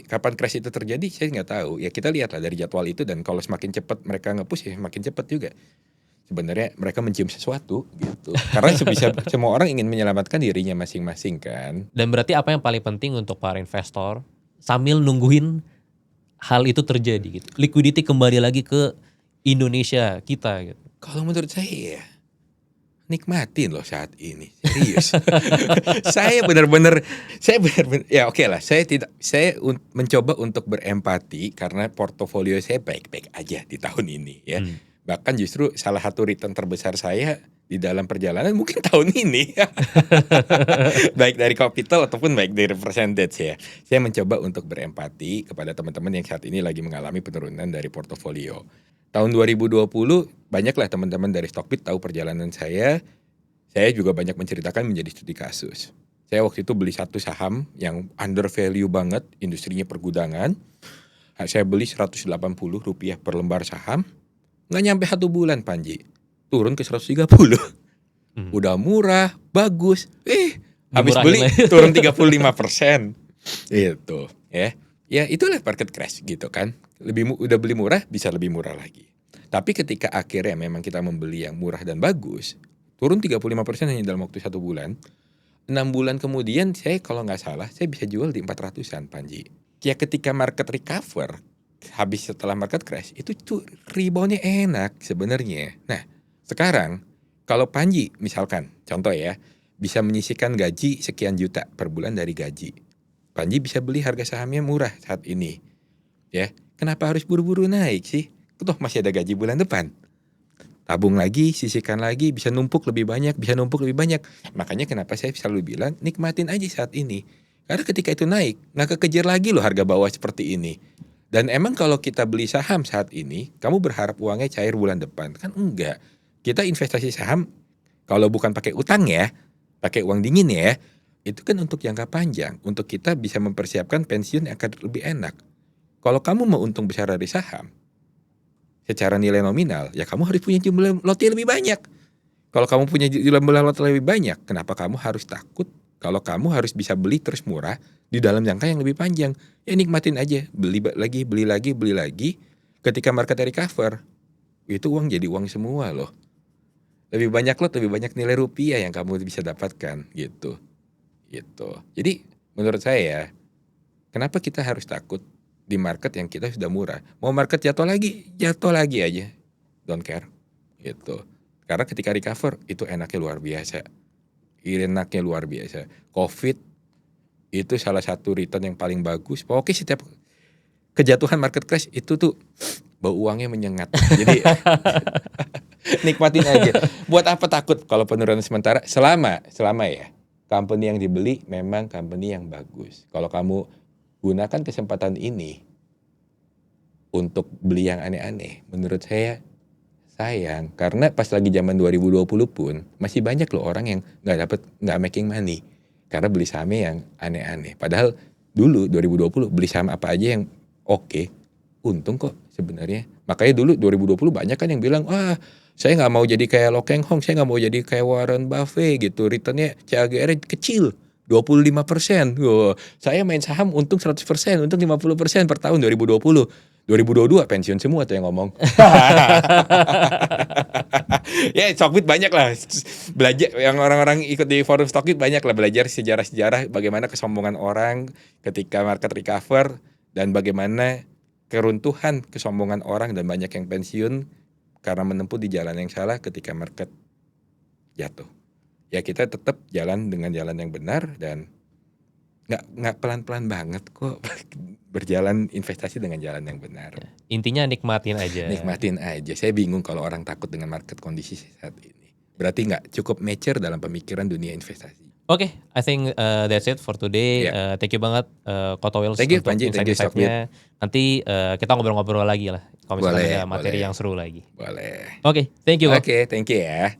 kapan crash itu terjadi saya nggak tahu. Ya kita lihatlah dari jadwal itu, dan kalau semakin cepat mereka nge-push ya semakin cepat juga. Sebenarnya mereka mencium sesuatu gitu. Karena semua orang ingin menyelamatkan dirinya masing-masing kan. Dan berarti apa yang paling penting untuk para investor sambil nungguin hal itu terjadi gitu. Liquidity kembali lagi ke Indonesia kita gitu. Kalau menurut saya ya nikmatin loh saat ini, serius. saya benar-benar ya oke lah, saya mencoba untuk berempati karena portofolio saya baik-baik aja di tahun ini ya. Bahkan justru salah satu return terbesar saya di dalam perjalanan mungkin tahun ini. Baik dari capital ataupun baik dari percentage ya. Saya mencoba untuk berempati kepada teman-teman yang saat ini lagi mengalami penurunan dari portofolio. Tahun 2020 banyaklah teman-teman dari Stockbit tahu perjalanan saya. Saya juga banyak menceritakan menjadi studi kasus. Saya waktu itu beli satu saham yang under value banget, industrinya pergudangan. Saya beli Rp180 per lembar saham. Nggak nyampe 1 bulan Panji, turun ke 130. Udah murah, bagus. Habis beli turun 35%. Itu ya. Ya itulah market crash gitu kan. Udah beli murah bisa lebih murah lagi. Tapi ketika akhirnya memang kita membeli yang murah dan bagus, turun 35% hanya dalam waktu 1 bulan. 6 bulan kemudian saya kalau nggak salah saya bisa jual di 400-an Panji. Ya ketika market recover, habis setelah market crash, itu tuh reboundnya enak sebenarnya. Nah sekarang kalau Panji misalkan contoh ya, bisa menyisihkan gaji sekian juta per bulan dari gaji. Panji bisa beli harga sahamnya murah saat ini. Ya, kenapa harus buru-buru naik sih? Toh masih ada gaji bulan depan. Tabung lagi, sisihkan lagi, bisa numpuk lebih banyak, bisa numpuk lebih banyak. Makanya kenapa saya selalu bilang, nikmatin aja saat ini. Karena ketika itu naik, nggak kekejar lagi loh harga bawah seperti ini. Dan emang kalau kita beli saham saat ini, kamu berharap uangnya cair bulan depan? Kan enggak. Kita investasi saham, kalau bukan pakai utang ya, pakai uang dingin ya, itu kan untuk jangka panjang. Untuk kita bisa mempersiapkan pensiun yang akan lebih enak. Kalau kamu mau untung besar dari saham, secara nilai nominal, ya kamu harus punya jumlah lot lebih banyak. Kalau kamu punya jumlah lot lebih banyak, kenapa kamu harus takut kalau kamu harus bisa beli terus murah di dalam jangka yang lebih panjang? Ya nikmatin aja, beli lagi, beli lagi, beli lagi. Ketika market recover, itu uang jadi uang semua loh. Lebih banyak lot, lebih banyak nilai rupiah yang kamu bisa dapatkan gitu. Gitu. Jadi menurut saya, kenapa kita harus takut di market yang kita sudah murah? Mau market jatuh lagi aja. Don't care. Gitu. Karena ketika recover itu enaknya luar biasa. Enaknya luar biasa. Covid itu salah satu return yang paling bagus. Pokoknya setiap kejatuhan market crash itu tuh bau uangnya menyengat. Jadi nikmatin aja. Buat apa takut kalau penurunan sementara? Selama ya company yang dibeli memang company yang bagus. Kalau kamu gunakan kesempatan ini untuk beli yang aneh-aneh, menurut saya sayang. Karena pas lagi zaman 2020 pun masih banyak loh orang yang nggak making money karena beli sahamnya yang aneh-aneh. Padahal dulu 2020 beli saham apa aja yang oke, untung kok sebenarnya. Makanya dulu 2020 banyak kan yang bilang, wah saya nggak mau jadi kayak Lo Keng Hong, saya nggak mau jadi kayak Warren Buffett gitu, returnnya CAGR kecil 25%. Wow, saya main saham untung 100%, untung 50% per tahun 2020. 2022 pensiun semua tuh yang ngomong. Ya Stockbit banyak lah belajar, yang orang-orang ikut di forum Stockbit banyak lah belajar sejarah-sejarah bagaimana kesombongan orang ketika market recover dan bagaimana keruntuhan kesombongan orang dan banyak yang pensiun karena menempuh di jalan yang salah ketika market jatuh. Ya kita tetap jalan dengan jalan yang benar dan nggak pelan-pelan banget kok berjalan investasi dengan jalan yang benar. Intinya nikmatin aja. Nikmatin aja. Saya bingung kalau orang takut dengan market kondisi saat ini. Berarti nggak cukup mature dalam pemikiran dunia investasi. Oke, I think that's it for today. Thank you banget Koto Wheels Thank you, untuk Panji. Thank you, insight-insightnya. Nanti kita ngobrol-ngobrol lagi lah kalau misalnya ada materi yang seru lagi. Boleh. Oke, thank you. Oke, thank you ya.